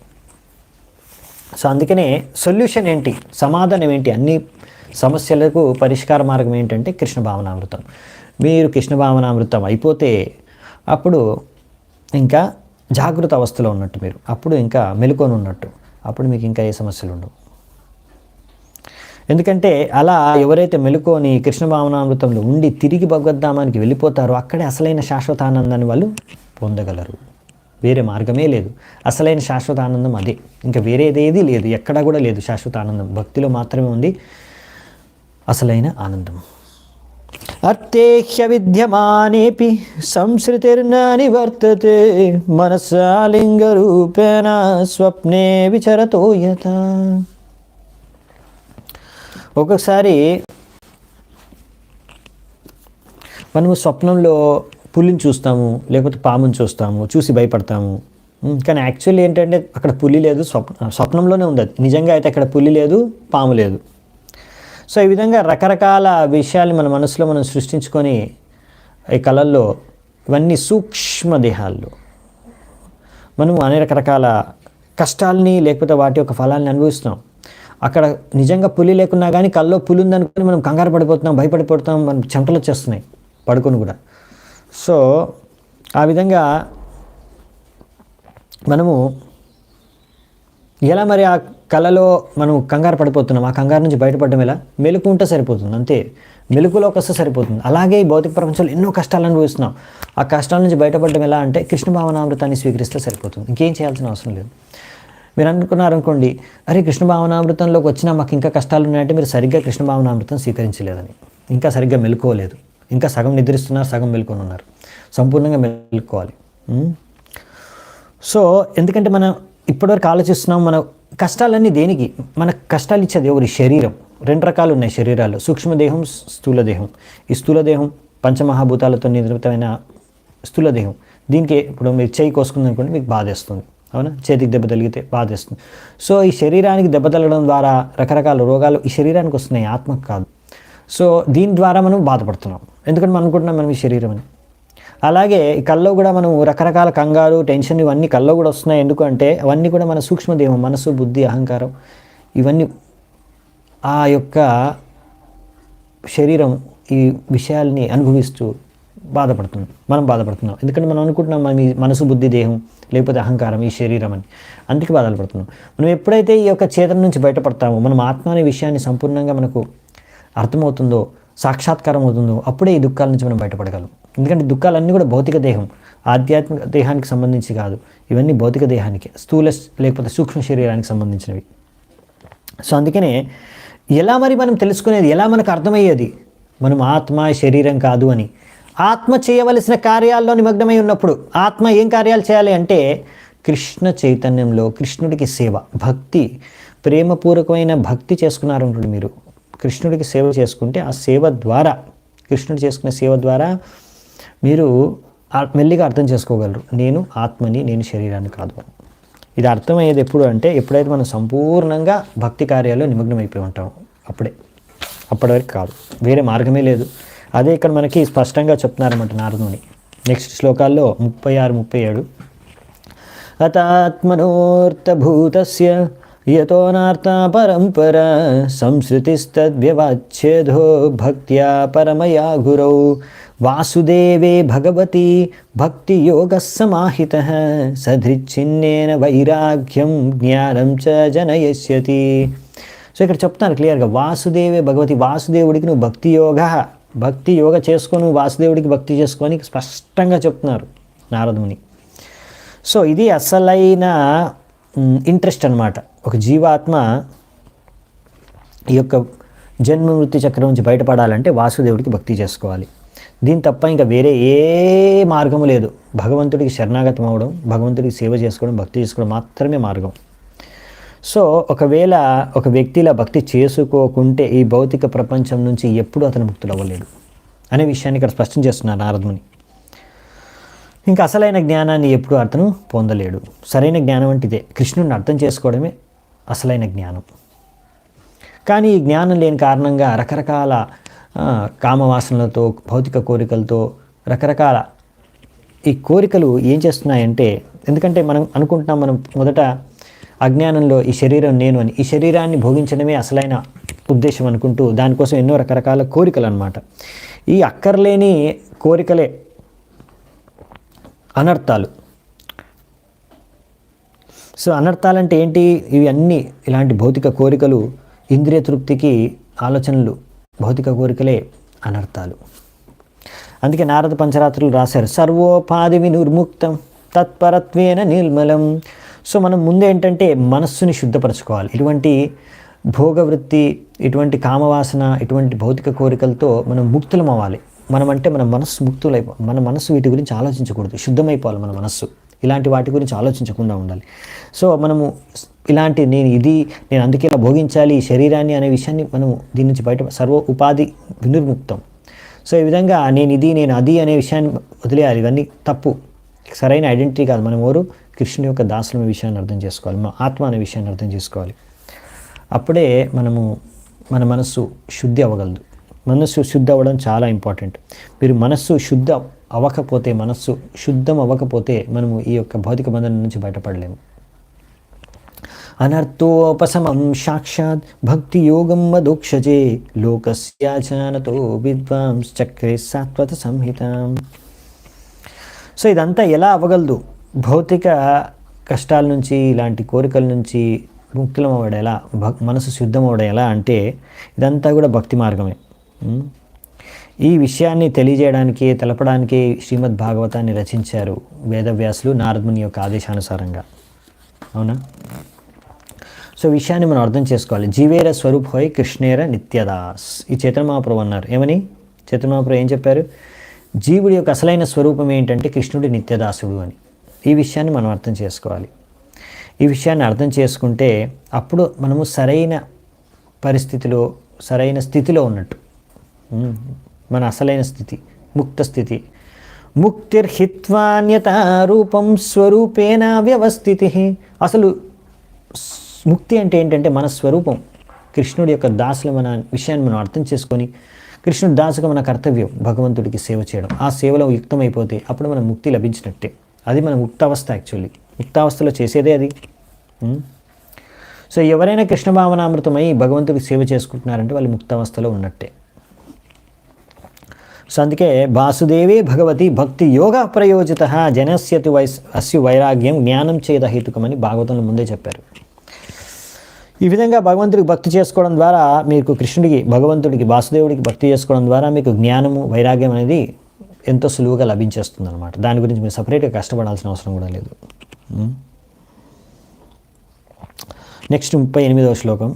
సో అందుకనే సొల్యూషన్ ఏంటి, సమాధానం ఏంటి, అన్ని సమస్యలకు పరిష్కార మార్గం ఏంటంటే కృష్ణ భావనామృతం. మీరు కృష్ణ భావనామృతం అయిపోతే అప్పుడు ఇంకా జాగృత అవస్థలో ఉన్నట్టు, మీరు అప్పుడు ఇంకా మెలుకొని ఉన్నట్టు, అప్పుడు మీకు ఇంకా ఏ సమస్యలు ఉండవు. ఎందుకంటే అలా ఎవరైతే మెలుకొని కృష్ణ భావనామృతంలో ఉండి తిరిగి భగవద్ధామానికి వెళ్ళిపోతారో అక్కడే అసలైన శాశ్వత ఆనందాన్ని వాళ్ళు పొందగలరు. వేరే మార్గమే లేదు. అసలైన శాశ్వత ఆనందం అదే, ఇంకా వేరేదేది లేదు, ఎక్కడా కూడా లేదు. శాశ్వత ఆనందం భక్తిలో మాత్రమే ఉంది అసలైన ఆనందం. అర్థేహ్య విద్యమానేపి సంశ్రుతిర్న నివర్తతే మనసా లింగరూపేణ స్వప్నే విచరతో యత. ఒక్కొక్కసారి మనము స్వప్నంలో పులిని చూస్తాము, లేకపోతే పాముని చూస్తాము, చూసి భయపడతాము. కానీ యాక్చువల్లీ ఏంటంటే అక్కడ పులి లేదు, స్వప్నంలోనే ఉంది. నిజంగా అయితే అక్కడ పులి లేదు, పాము లేదు. సో ఈ విధంగా రకరకాల విషయాలు మన మనసులో మనం సృష్టించుకొని ఈ కళల్లో ఇవన్నీ సూక్ష్మ దేహాల్లో మనం అనేక రకాల కష్టాలని లేకపోతే వాటి యొక్క ఫలాన్ని అనుభవిస్తున్నాం. అక్కడ నిజంగా పులి లేకున్నా కానీ కల్లో పులి ఉందనుకొని మనం కంగారు పడిపోతున్నాం, భయపడిపోతున్నాం, మనం చెమటలు వచ్చేస్తున్నాయి పడుకొని కూడా. సో ఆ విధంగా మనము ఎలా మరి ఆ కళలో మనం కంగారు పడిపోతున్నాం, ఆ కంగారు నుంచి బయటపడడం ఎలా? మెలకు ఉంటే సరిపోతుంది, అంతే. మెలకులోకి వస్తే సరిపోతుంది. అలాగే ఈ భౌతిక ప్రపంచంలో ఎన్నో కష్టాలు అనుభవిస్తున్నాం. ఆ కష్టాల నుంచి బయటపడడం ఎలా అంటే కృష్ణ భావనామృతాన్ని స్వీకరిస్తే సరిపోతుంది, ఇంకేం చేయాల్సిన అవసరం లేదు. మీరు అనుకున్నారనుకోండి, అరే కృష్ణ భావనామృతంలోకి వచ్చినా మాకు ఇంకా కష్టాలు ఉన్నాయంటే మీరు సరిగ్గా కృష్ణ భావనామృతం స్వీకరించలేదని, ఇంకా సరిగ్గా మెలుకోలేదు, ఇంకా సగం నిద్రిస్తున్నారు, సగం మెలుకొని ఉన్నారు. సంపూర్ణంగా మెలుకోవాలి. సో ఎందుకంటే మనం ఇప్పటివరకు ఆలోచిస్తున్నాం, మన కష్టాలన్నీ దేనికి? మనకు కష్టాలు ఇచ్చేది ఎవరి? శరీరం. రెండు రకాలు ఉన్నాయి శరీరాలు, సూక్ష్మదేహం, స్థూలదేహం. ఈ స్థూలదేహం పంచమహాభూతాలతో నిర్మితమైన స్థూలదేహం. దీనికి ఇప్పుడు మీరు చేయి కోసుకుందనుకోండి, మీకు బాధేస్తుంది, అవునా? చేతికి దెబ్బ తగిలితే బాధేస్తుంది. సో ఈ శరీరానికి దెబ్బ తగలడం ద్వారా రకరకాల రోగాలు ఈ శరీరానికి వస్తున్నాయి, ఆత్మకు కాదు. సో దీని ద్వారా మనం బాధపడుతున్నాం, ఎందుకంటే మనం అనుకుంటున్నాం మనం ఈ శరీరం అని. అలాగే ఈ కల్లో కూడా మనం రకరకాల కంగారు, టెన్షన్ ఇవన్నీ కల్లో కూడా వస్తున్నాయి. ఎందుకంటే అవన్నీ కూడా మన సూక్ష్మదేహం, మనసు, బుద్ధి, అహంకారం, ఇవన్నీ ఆ యొక్క శరీరం ఈ విషయాల్ని అనుభవిస్తూ మనం బాధపడుతున్నాం. ఎందుకంటే మనం అనుకుంటున్నాం మన మనసు, బుద్ధి, దేహం లేకపోతే అహంకారం ఈ శరీరం అని, అందుకే బాధపడుతున్నాం. మనం ఎప్పుడైతే ఈ యొక్క చేతన నుంచి బయటపడతామో, మనం ఆత్మ అనే విషయాన్ని సంపూర్ణంగా మనకు అర్థమవుతుందో, సాక్షాత్కారం అవుతుందో, అప్పుడే ఈ దుఃఖాల నుంచి మనం బయటపడగలం. ఎందుకంటే దుఃఖాలన్నీ కూడా భౌతిక దేహం, ఆధ్యాత్మిక దేహానికి సంబంధించి కాదు. ఇవన్నీ భౌతిక దేహానికి, స్థూల లేకపోతే సూక్ష్మ శరీరానికి సంబంధించినవి. సో అందుకనే ఎలా మరి మనం తెలుసుకునేది, ఎలా మనకు అర్థమయ్యేది మనం ఆత్మ శరీరం కాదు అని? ఆత్మ చేయవలసిన కార్యాల్లో నిమగ్నమై ఉన్నప్పుడు ఆత్మ ఏం కార్యాలు చేయాలి అంటే కృష్ణ చైతన్యంలో కృష్ణుడికి సేవ, భక్తి, ప్రేమపూర్వకమైన భక్తి చేసుకున్నారనుకోండి. మీరు కృష్ణుడికి సేవ చేసుకుంటే ఆ సేవ ద్వారా, కృష్ణుడు చేసుకునే సేవ ద్వారా మీరు మెల్లిగా అర్థం చేసుకోగలరు, నేను ఆత్మని, నేను శరీరాన్ని కాదు అని. ఇది అర్థమయ్యేది ఎప్పుడు అంటే ఎప్పుడైతే మనం సంపూర్ణంగా భక్తి కార్యాల్లో నిమగ్నమైపోయి ఉంటాము, అప్పటి వరకు కాదు, వేరే మార్గమే లేదు. అదే ఇక్కడ మనకి స్పష్టంగా చెప్తున్నారన్నమాట నారదుని నెక్స్ట్ శ్లోకాల్లో 36, 37. అతాత్మనోర్తభూతస్య యతోనార్తా పరంపర సంశ్రుతిస్తద్వ్యవాచ్ఛేదో భక్త్యా పరమయా గురౌ వాసుదేవే భగవతి భక్తియోగः సమాహితః సధృచ్ఛిన్నేన వైరాగ్యం జ్ఞానం చ జనయస్యతి. సో ఇక్కడ చెప్తాను క్లియర్గా, వాసుదేవే భగవతి, వాసుదేవుడికి నువ్వు భక్తి యోగ చేసుకొని నువ్వు వాసుదేవుడికి భక్తి చేసుకొని స్పష్టంగా చెప్తున్నారు నారదుని. సో ఇది అసలైన ఇంట్రెస్ట్ అన్నమాట. ఒక జీవాత్మ ఈ యొక్క జన్మ మృత్యు చక్రం నుంచి బయటపడాలంటే వాసుదేవుడికి భక్తి చేసుకోవాలి. దీని తప్ప ఇంకా వేరే ఏ మార్గము లేదు. భగవంతుడికి శరణాగతం అవ్వడం, భగవంతుడికి సేవ చేసుకోవడం, భక్తి చేసుకోవడం మాత్రమే మార్గం. సో ఒకవేళ ఒక వ్యక్తి ఇలా భక్తి చేసుకోకుంటే ఈ భౌతిక ప్రపంచం నుంచి ఎప్పుడు అతను ముక్తులు అవ్వలేడు అనే విషయాన్ని ఇక్కడ స్పష్టం చేస్తున్నారు నారదుని. ఇంకా అసలైన జ్ఞానాన్ని ఎప్పుడు అతను పొందలేడు. సరైన జ్ఞానం అంటే ఇదే, కృష్ణుడిని అర్థం చేసుకోవడమే అసలైన జ్ఞానం. కానీ ఈ జ్ఞానం లేని కారణంగా రకరకాల కామవాసనలతో, భౌతిక కోరికలతో, రకరకాల ఈ కోరికలు ఏం చేస్తున్నాయంటే, ఎందుకంటే మనం అనుకుంటున్నాం మనం మొదట అజ్ఞానంలో ఈ శరీరం నేను అని, ఈ శరీరాన్ని భోగించడమే అసలైన ఉద్దేశం అనుకుంటూ దానికోసం ఎన్నో రకరకాల కోరికలు అన్నమాట. ఈ అక్కర్లేని కోరికలే అనర్థాలు. సో అనర్థాలంటే ఏంటి? ఇవి అన్నీ ఇలాంటి భౌతిక కోరికలు ఇంద్రియ తృప్తికి ఆలోచనలు, భౌతిక కోరికలే అనర్థాలు. అందుకే నారద పంచరాత్రులు రాశారు, సర్వోపాధి వినుర్ముక్తం తత్పరత్వేన నిర్మలం. సో మనం ముందు ఏంటంటే మనస్సుని శుద్ధపరచుకోవాలి. ఇటువంటి భోగవృత్తి, ఇటువంటి కామవాసన, ఇటువంటి భౌతిక కోరికలతో మనం ముక్తులం అవ్వాలి. మన మనస్సు ముక్తులైపోవాలి. మన మనస్సు వీటి గురించి ఆలోచించకూడదు, శుద్ధమైపోవాలి మన మనస్సు. ఇలాంటి వాటి గురించి ఆలోచించకుండా ఉండాలి. సో మనము ఇలాంటి నేను అందుకే ఇలా భోగించాలి ఈ శరీరాన్ని అనే విషయాన్ని మనము దీని నుంచి బయట సర్వ ఉపాధి వినుర్ముక్తం. సో ఈ విధంగా నేను అది అనే విషయాన్ని వదిలేయాలి. ఇవన్నీ తప్పు, సరైన ఐడెంటిటీ కాదు. మనం ఎవరు కృష్ణుని యొక్క దాసుల విషయాన్ని అర్థం చేసుకోవాలి, మన ఆత్మ అనే విషయాన్ని అర్థం చేసుకోవాలి. అప్పుడే మన మనస్సు శుద్ధి అవ్వగలదు. మనస్సు శుద్ధి అవ్వడం చాలా ఇంపార్టెంట్. మీరు మనస్సు శుద్ధం అవ్వకపోతే మనము ఈ యొక్క భౌతిక బంధనం నుంచి బయటపడలేము. అనర్థోపశమం సాక్షాత్ భక్తి యోగం మదోక్షజే లోకస్యాచానతో విద్వాంశ్చక్రే సాత్వత సంహితాం. సో ఇదంతా ఎలా అవ్వగలదు? భౌతిక కష్టాల నుంచి, ఇలాంటి కోరికల నుంచి ముక్తులం అవ్వడం ఎలా, మనసు శుద్ధం అవ్వడం ఎలా అంటే ఇదంతా కూడా భక్తి మార్గమే. ఈ విషయాన్ని తెలియజేయడానికి, తెలపడానికి శ్రీమద్ భాగవతాన్ని రచించారు వేదవ్యాసులు నారదుని యొక్క ఆదేశానుసారంగా. అవునా? సో విషయాన్ని మనం అర్థం చేసుకోవాలి. జీవేర స్వరూప్ హోయ్ కృష్ణేర నిత్యదాస్. ఈ చైతన్య మహాప్రభు అన్నారు. ఏమని చైతన్య మహాప్రభు ఏం చెప్పారు? జీవుడి యొక్క అసలైన స్వరూపం ఏంటంటే కృష్ణుడి నిత్యదాసుడు అని. ఈ విషయాన్ని మనం అర్థం చేసుకోవాలి. ఈ విషయాన్ని అర్థం చేసుకుంటే అప్పుడు మనము సరైన పరిస్థితిలో, సరైన స్థితిలో ఉన్నట్టు. మన అసలైన స్థితి ముక్త స్థితి. ముక్తిర్హిత్వాన్యత రూపం స్వరూపేణ వ్యవస్థితి. అసలు ముక్తి అంటే ఏంటంటే మన స్వరూపం కృష్ణుడి యొక్క దాసులు మన విషయాన్ని మనం అర్థం చేసుకొని, కృష్ణుడి దాసుగా మన కర్తవ్యం భగవంతుడికి సేవ చేయడం. ఆ సేవలో యుక్తమైపోతే అప్పుడు మనం ముక్తి లభించినట్టే. అది మన ముక్తావస్థ. యాక్చువల్లీ ముక్తావస్థలో చేసేదే అది. సో ఎవరైనా కృష్ణ భావనామృతమై భగవంతుడికి సేవ చేసుకుంటున్నారంటే వాళ్ళు ముక్తావస్థలో ఉన్నట్టే. సో అందుకే వాసుదేవే భగవతి భక్తి యోగ ప్రయోజిత జనస్యతు అస్యు వైరాగ్యం జ్ఞానం చేదహేతుకమని భాగవతంలో ముందే చెప్పారు. ఈ విధంగా భగవంతుడికి భక్తి చేసుకోవడం ద్వారా మీకు భగవంతుడికి వాసుదేవుడికి భక్తి చేసుకోవడం ద్వారా మీకు జ్ఞానము, వైరాగ్యం అనేది ఎంతో సులువుగా లభించేస్తుంది అనమాట. దాని గురించి మీరు సపరేట్గా కష్టపడాల్సిన అవసరం కూడా లేదు. నెక్స్ట్ 38వ శ్లోకం.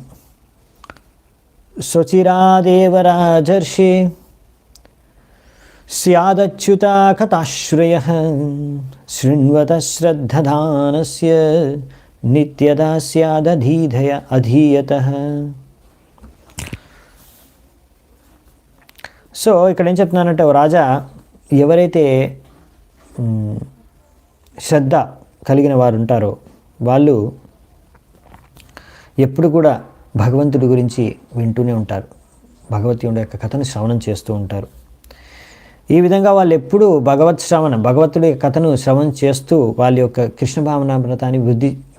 స్వచిరాదేవరాజర్షి స్యాదచ్యుత కథాశ్రయ శృణ్వత శ్రద్ధధానస్య నిత్యదా స్యాదధీధయ అధీయతః. సో ఇక్కడ ఏం చెప్తున్నానంటే, ఓ రాజా, ఎవరైతే శ్రద్ధ కలిగిన వారు ఉంటారో వాళ్ళు ఎప్పుడు కూడా భగవంతుడి గురించి వింటూనే ఉంటారు, భగవద్గీత యొక్క కథను శ్రవణం చేస్తూ ఉంటారు. ఈ విధంగా వాళ్ళు ఎప్పుడూ భగవత్తుడి కథను శ్రవణం చేస్తూ వాళ్ళ యొక్క కృష్ణ భావనామృతాన్ని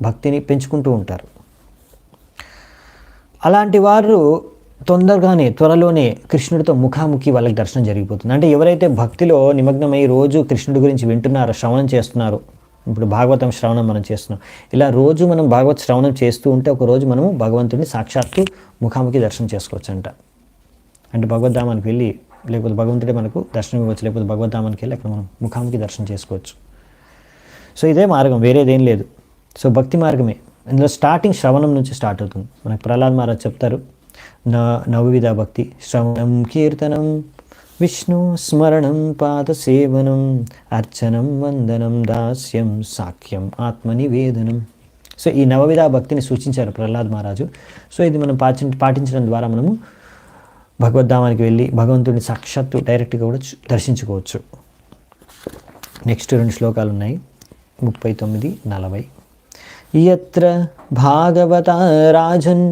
భక్తిని పెంచుకుంటూ ఉంటారు. అలాంటి వారు త్వరలోనే కృష్ణుడితో ముఖాముఖి వాళ్ళకి దర్శనం జరిగిపోతుంది. అంటే ఎవరైతే భక్తిలో నిమగ్నమై రోజు కృష్ణుడి గురించి వింటున్నారో, శ్రవణం చేస్తున్నారో, ఇప్పుడు భాగవతం శ్రవణం మనం చేస్తున్నాం, ఇలా రోజు మనం భాగవత శ్రవణం చేస్తూ ఉంటే ఒకరోజు మనము భగవంతుడిని సాక్షాత్తు ముఖాముఖి దర్శనం చేసుకోవచ్చు అంట. అంటే భగవద్ధామానికి వెళ్ళి, లేకపోతే భగవంతుడే మనకు దర్శనం ఇవ్వచ్చు, లేకపోతే భగవద్ధామానికి వెళ్ళి అక్కడ మనం ముఖాముఖి దర్శనం చేసుకోవచ్చు. సో ఇదే మార్గం, వేరేదేం లేదు. సో భక్తి మార్గమే. ఇందులో స్టార్టింగ్ శ్రవణం నుంచి స్టార్ట్ అవుతుంది. మనకు ప్రహ్లాద్ మహారాజ్ చెప్తారు, నవవిధ భక్తి శ్రవణం కీర్తనం విష్ణు స్మరణం పాదసేవనం అర్చనం వందనం దాస్యం సాఖ్యం ఆత్మనివేదనం. సో ఈ నవవిధ భక్తిని సూచించారు ప్రహ్లాద్ మహారాజు. సో ఇది మనం పాటించడం ద్వారా మనము భగవద్ధామానికి వెళ్ళి భగవంతుడిని సాక్షాత్తు డైరెక్ట్గా కూడా దర్శించుకోవచ్చు. నెక్స్ట్ 2 శ్లోకాలు ఉన్నాయి, 39, 40. యత్ర భాగవత రాజన్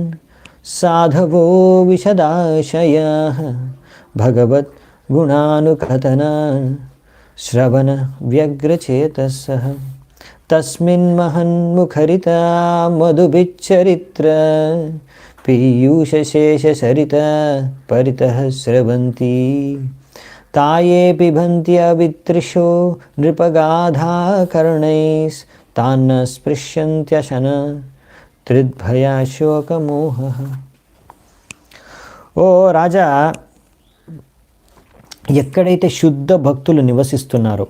సాధవో విశదాశయాః భగవద్ గుణానుకథన శ్రవణ వ్యగ్రచేతసః తస్మిన్ మహన్ముఖరిత మధుభిచ్చరిత్ర పీయూషశేషసరిత పరితః స్రవంతి తాయే పిబంత్యవిత్రిషో నృపగాధాకర్ణైస్ తాన్న స్పృశ్యంత్యశన త్రిద్భయాశోకమోహః. ఓ రాజా, ఎక్కడైతే శుద్ధ భక్తులు నివసిస్తున్నారో,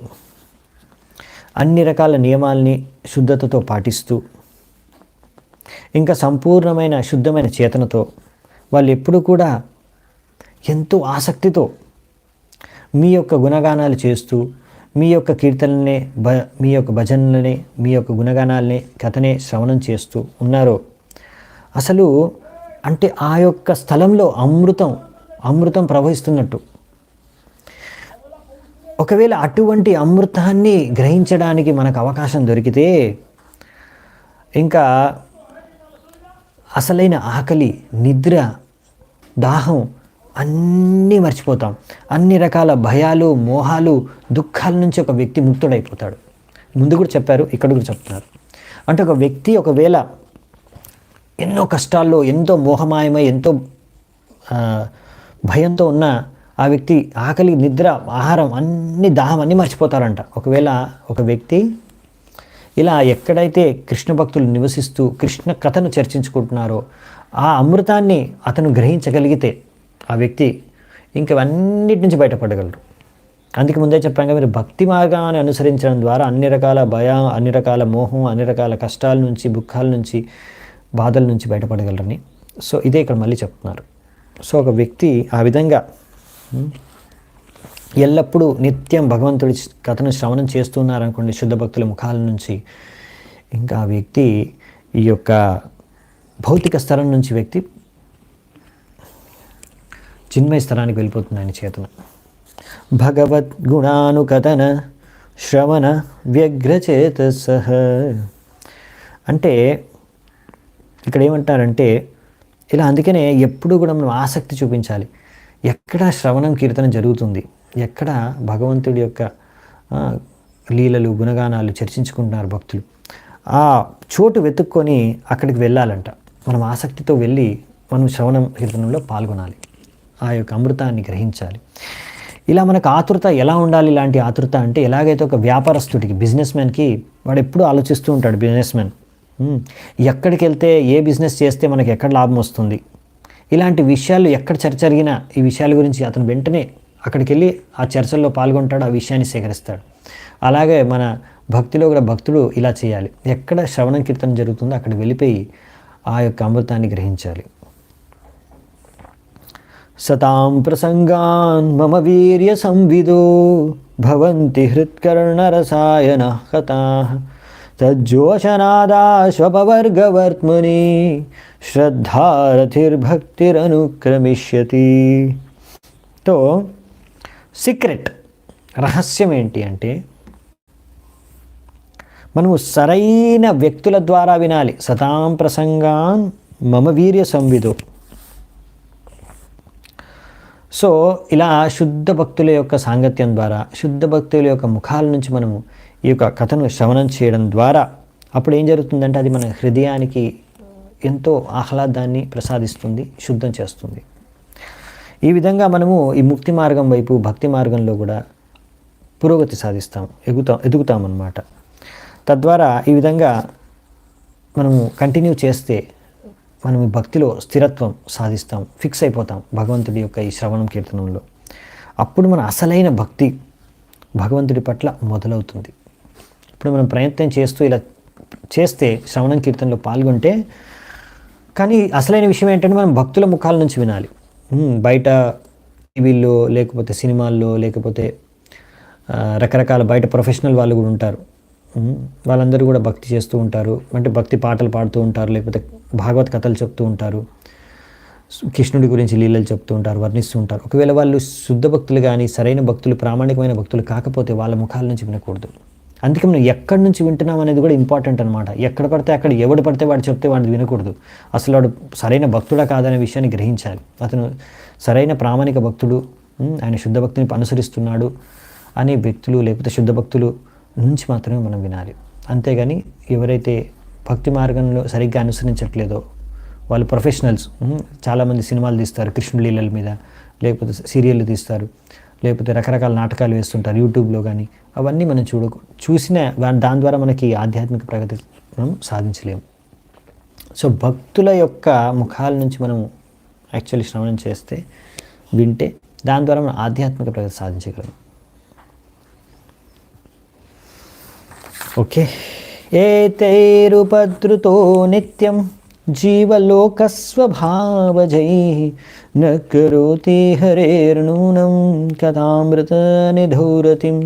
అన్ని రకాల నియమాల్ని శుద్ధతతో పాటిస్తూ, ఇంకా సంపూర్ణమైన శుద్ధమైన చేతనతో వాళ్ళు ఎప్పుడు కూడా ఎంతో ఆసక్తితో మీ యొక్క గుణగానాలు చేస్తూ, మీ యొక్క కీర్తనలనే మీ యొక్క భజనలనే, మీ యొక్క గుణగానాలనే, కథనే శ్రవణం చేస్తూ ఉన్నారో, అసలు అంటే ఆ యొక్క స్థలంలో అమృతం ప్రవహిస్తున్నట్టు. ఒకవేళ అటువంటి అమృతాన్ని గ్రహించడానికి మనకు అవకాశం దొరికితే ఇంకా అసలైన ఆకలి, నిద్ర, దాహం అన్నీ మర్చిపోతాం. అన్ని రకాల భయాలు, మోహాలు, దుఃఖాల నుంచి ఒక వ్యక్తి ముక్తుడైపోతాడు. ముందు కూడా చెప్పారు, ఇక్కడ కూడా చెప్తున్నారు. అంటే ఒక వ్యక్తి ఒకవేళ ఎన్నో కష్టాల్లో, ఎంతో మోహమాయమై, ఎంతో భయంతో ఉన్న ఆ వ్యక్తి ఆకలి, నిద్ర, ఆహారం అన్ని, దాహం అన్నీ మర్చిపోతారంట. ఒకవేళ ఒక వ్యక్తి ఇలా ఎక్కడైతే కృష్ణ భక్తులు నివసిస్తూ కృష్ణ కథను చర్చించుకుంటున్నారో ఆ అమృతాన్ని అతను గ్రహించగలిగితే ఆ వ్యక్తి ఇంకవన్నిటి నుంచి బయటపడగలరు. అందుకే ముందే చెప్పాం కదా, మీరు భక్తి మార్గాన్ని అనుసరించడం ద్వారా అన్ని రకాల భయం, అన్ని రకాల మోహం, అన్ని రకాల కష్టాల నుంచి, దుఃఖాల నుంచి, బాధల నుంచి బయటపడగలరని. సో ఇదే ఇక్కడ మళ్ళీ చెప్తున్నారు. సో ఒక వ్యక్తి ఆ విధంగా ఎల్లప్పుడూ నిత్యం భగవంతుడి కథను శ్రవణం చేస్తున్నారనుకోండి శుద్ధ భక్తుల ముఖాల నుంచి, ఇంకా ఆ వ్యక్తి ఈ యొక్క భౌతిక స్థలం నుంచి వ్యక్తి చిన్మయ స్థలానికి వెళ్ళిపోతుంది ఆయన చేతన. భగవద్గుణానుకథన శ్రవణ వ్యగ్రచేతసః అంటే ఇక్కడ ఏమంటారంటే ఇలా, అందుకనే ఎప్పుడు కూడా మనం ఆసక్తి చూపించాలి. ఎక్కడ శ్రవణం కీర్తన జరుగుతుంది, ఎక్కడ భగవంతుడి యొక్క లీలలు, గుణగానాలు చర్చించుకుంటున్నారు భక్తులు, ఆ చోటు వెతుక్కొని అక్కడికి వెళ్ళాలంట. మనం ఆసక్తితో వెళ్ళి మనం శ్రవణం కీర్తనంలో పాల్గొనాలి, ఆ యొక్క అమృతాన్ని గ్రహించాలి. ఇలా మనకు ఆతృత ఎలా ఉండాలి? ఇలాంటి ఆతృత అంటే ఎలాగైతే ఒక వ్యాపారస్తుడికి, బిజినెస్ మ్యాన్కి, వాడు ఎప్పుడూ ఆలోచిస్తూ ఉంటాడు. బిజినెస్ మ్యాన్ ఎక్కడికి వెళ్తే, ఏ బిజినెస్ చేస్తే మనకి ఎక్కడ లాభం వస్తుంది, ఇలాంటి విషయాలు ఎక్కడ చర్చ జరిగినా ఈ విషయాల గురించి అతను వెంటనే అక్కడికి వెళ్ళి ఆ చర్చల్లో పాల్గొంటాడు, ఆ విషయాన్ని సేకరిస్తాడు. అలాగే మన భక్తిలో కూడా భక్తుడు ఇలా చేయాలి. ఎక్కడ శ్రవణం కీర్తన జరుగుతుందో అక్కడికి వెళ్ళిపోయి ఆ యొక్క అమృతాన్ని గ్రహించాలి. సతాం ప్రసంగాన్ మమ వీర్య సంవిదో భవంతి హృత్కర్ణరసాయన కథాః తజ్జోషనాదాశ్వపవర్గవర్త్మని శ్రద్ధారథిర్భక్తిరనుక్రమిష్యతి. తో సీక్రెట్, రహస్యం ఏంటి అంటే మనము సరైన వ్యక్తుల ద్వారా వినాలి. సతాం ప్రసంగాన్ మమ వీర్య సంవిదో. సో ఇలా శుద్ధ భక్తుల యొక్క సాంగత్యం ద్వారా, శుద్ధ భక్తుల యొక్క ముఖాల నుంచి మనము ఈ యొక్క కథను శ్రవణం చేయడం ద్వారా అప్పుడు ఏం జరుగుతుందంటే అది మన హృదయానికి ఎంతో ఆహ్లాదాన్ని ప్రసాదిస్తుంది, శుద్ధం చేస్తుంది. ఈ విధంగా మనము ఈ ముక్తి మార్గం వైపు, భక్తి మార్గంలో కూడా పురోగతి సాధిస్తాం, ఎదుగుతామన్నమాట. తద్వారా ఈ విధంగా మనము కంటిన్యూ చేస్తే మనం ఈ భక్తిలో స్థిరత్వం సాధిస్తాం, ఫిక్స్ అయిపోతాం భగవంతుడి యొక్క ఈ శ్రవణం కీర్తనంలో. అప్పుడు మన అసలైన భక్తి భగవంతుడి పట్ల మొదలవుతుంది. ఇప్పుడు మనం ప్రయత్నం చేస్తూ ఇలా చేస్తే, శ్రవణం కీర్తనలో పాల్గొంటే, కానీ అసలైన విషయం ఏంటంటే మనం భక్తుల ముఖాల నుంచి వినాలి. బయట టీవీల్లో, లేకపోతే సినిమాల్లో, లేకపోతే రకరకాల బయట ప్రొఫెషనల్ వాళ్ళు కూడా ఉంటారు. వాళ్ళందరూ కూడా భక్తి చేస్తూ ఉంటారు, అంటే భక్తి పాటలు పాడుతూ ఉంటారు, లేకపోతే భాగవత్ కథలు చెప్తూ ఉంటారు, కృష్ణుడి గురించి లీలలు చెప్తూ ఉంటారు, వర్ణిస్తూ ఉంటారు. ఒకవేళ వాళ్ళు శుద్ధ భక్తులు కానీ, సరైన భక్తులు, ప్రామాణికమైన భక్తులు కాకపోతే వాళ్ళ ముఖాల నుంచి వినకూడదు. అందుకే మనం ఎక్కడి నుంచి వింటున్నాం అనేది కూడా ఇంపార్టెంట్ అనమాట. ఎక్కడ పడితే అక్కడ, ఎవడు పడితే వాడు చెప్తే వాడిని వినకూడదు. అసలు వాడు సరైన భక్తుడా కాదనే విషయాన్ని గ్రహించాలి. అతను సరైన ప్రామాణిక భక్తుడు, ఆయన శుద్ధ భక్తిని అనుసరిస్తున్నాడు అనే వ్యక్తులు, లేకపోతే శుద్ధ భక్తులు నుంచి మాత్రమే మనం వినాలి. అంతేగాని ఎవరైతే భక్తి మార్గంలో సరిగ్గా అనుసరించట్లేదో వాళ్ళు ప్రొఫెషనల్స్, చాలామంది సినిమాలు తీస్తారు కృష్ణుడి లీలల మీద, లేకపోతే సీరియళ్ళు తీస్తారు, లేకపోతే రకరకాల నాటకాలు వేస్తుంటారు యూట్యూబ్లో కానీ, అవన్నీ మనం చూసిన దాని ద్వారా మనకి ఆధ్యాత్మిక ప్రగతి మనం సాధించలేము. సో భక్తుల యొక్క ముఖాల నుంచి మనం యాక్చువల్లీ శ్రవణం చేస్తే, వింటే, దాని ద్వారా మనం ఆధ్యాత్మిక ప్రగతి సాధించగలం. ఓకే. ఏతైరుపద్రుతో నిత్యం జీవలోకస్వభావజై న కరోతి హరేర్నూనం కథామృత నిధౌరతిం.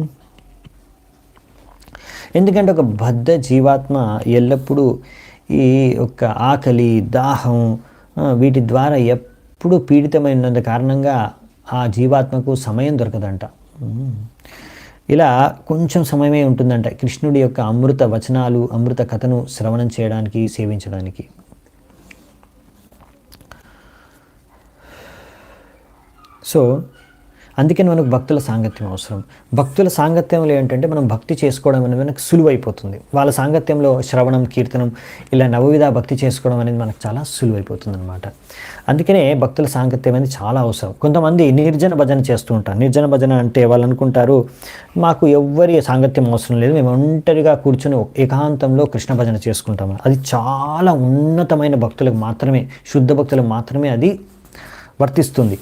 ఎందుకంటే ఒక బద్ధ జీవాత్మ ఎల్లప్పుడూ ఈ యొక్క ఆకలి, దాహం వీటి ద్వారా ఎప్పుడూ పీడితమైనంత కారణంగా ఆ జీవాత్మకు సమయం దొరకదంట. ఇలా కొంచెం సమయమే ఉంటుందంట కృష్ణుడి యొక్క అమృత వచనాలు, అమృత కథను శ్రవణం చేయడానికి, సేవించడానికి. సో అందుకని మనకు భక్తుల సాంగత్యం అవసరం. భక్తుల సాంగత్యంలో ఏంటంటే మనం భక్తి చేసుకోవడం అనేది మనకు సులువైపోతుంది. వాళ్ళ సాంగత్యంలో శ్రవణం, కీర్తనం ఇలా నవవిధ భక్తి చేసుకోవడం అనేది మనకు చాలా సులువైపోతుంది అనమాట. అందుకనే భక్తుల సాంగత్యం అనేది చాలా అవసరం. కొంతమంది నిర్జన భజన చేస్తూ ఉంటారు. నిర్జన భజన అంటే వాళ్ళు అనుకుంటారు, మాకు ఎవ్వరి సాంగత్యం అవసరం లేదు, మేము ఒంటరిగా కూర్చొని ఏకాంతంలో కృష్ణ భజన చేసుకుంటాము. అది చాలా ఉన్నతమైన భక్తులకు మాత్రమే, శుద్ధ భక్తులకు మాత్రమే అది వర్తిస్తుంది.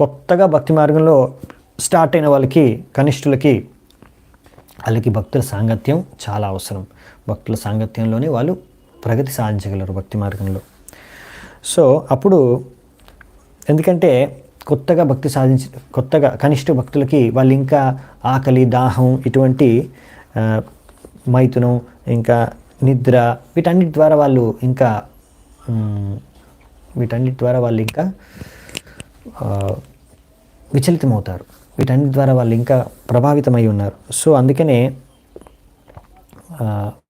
కొత్తగా భక్తి మార్గంలో స్టార్ట్ అయిన వాళ్ళకి, కనిష్ఠులకి, వాళ్ళకి భక్తుల సాంగత్యం చాలా అవసరం. భక్తుల సాంగత్యంలోనే వాళ్ళు ప్రగతి సాధించగలరు భక్తి మార్గంలో. సో అప్పుడు ఎందుకంటే కొత్తగా కనిష్ఠ భక్తులకి వాళ్ళు ఇంకా ఆకలి, దాహం, ఇటువంటి మైథునం, ఇంకా నిద్ర, వీటన్నిటి ద్వారా వాళ్ళు ఇంకా విచలితమవుతారు. వీటన్నిటి ద్వారా వాళ్ళు ఇంకా ప్రభావితమై ఉన్నారు. సో అందుకనే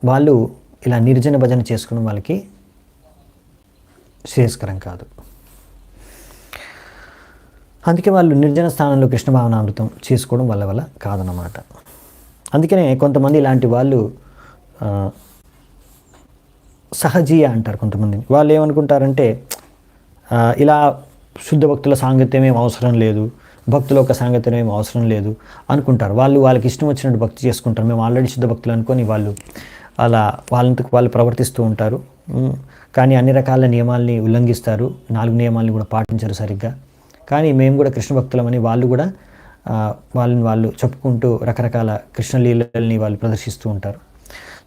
వాళ్ళు ఇలా నిర్జన భజన చేసుకోవడం వాళ్ళకి శ్రేయస్కరం కాదు. అందుకే వాళ్ళు నిర్జన స్థానంలో కృష్ణ భావనామృతం చేసుకోవడం వల్ల కాదన్నమాట. అందుకనే కొంతమంది ఇలాంటి వాళ్ళు సహజీయ అంటారు కొంతమందిని. వాళ్ళు ఏమనుకుంటారంటే ఇలా శుద్ధ భక్తుల సాంగత్యం ఏం అవసరం లేదు, భక్తుల యొక్క సాంగత్యం ఏం అవసరం లేదు అనుకుంటారు. వాళ్ళకి ఇష్టం వచ్చినట్టు భక్తి చేసుకుంటారు. మేము ఆల్రెడీ శుద్ధ భక్తులు అనుకొని వాళ్ళు అలా వాళ్ళంతకు వాళ్ళు ప్రవర్తిస్తూ ఉంటారు. కానీ అన్ని రకాల నియమాల్ని ఉల్లంఘిస్తారు, 4 నియమాల్ని కూడా పాటించరు సరిగ్గా. కానీ మేము కూడా కృష్ణ భక్తులమని వాళ్ళు కూడా వాళ్ళు చెప్పుకుంటూ రకరకాల కృష్ణలీలల్ని వాళ్ళు ప్రదర్శిస్తూ ఉంటారు.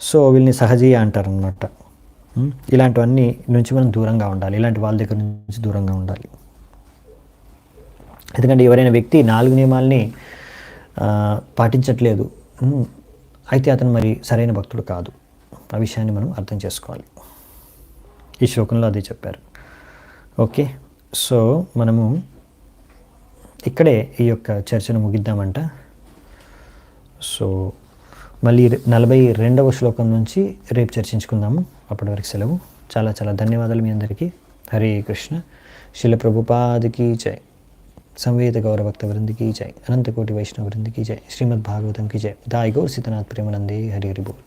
సో వీళ్ళని సహజీయ అంటారనమాట. ఇలాంటివన్నీ నుంచి మనం దూరంగా ఉండాలి. ఇలాంటి వాళ్ళ దగ్గర నుంచి దూరంగా ఉండాలి. ఎందుకంటే ఎవరైనా వ్యక్తి 4 నియమాల్ని పాటించట్లేదు అయితే అతను మరి సరైన భక్తుడు కాదు. ఆ విషయాన్ని మనం అర్థం చేసుకోవాలి. ఈ శ్లోకంలో అదే చెప్పారు. ఓకే. సో మనము ఇక్కడే ఈ యొక్క చర్చను ముగిద్దామంట. సో మళ్ళీ 42వ శ్లోకం నుంచి రేపు చర్చించుకుందాము. అప్పటి వరకు సెలవు. చాలా చాలా ధన్యవాదాలు మీ అందరికీ. హరే కృష్ణ. శిల ప్రభుపాదికి జై. संवेद गौर भक्त वृंद की जय. अनंत कोटि वैष्णव वृंद की जय. श्रीमद् भागवतम की जय. दाई गौर सीतनाथ प्रेमानंदे हरि हरि बोल.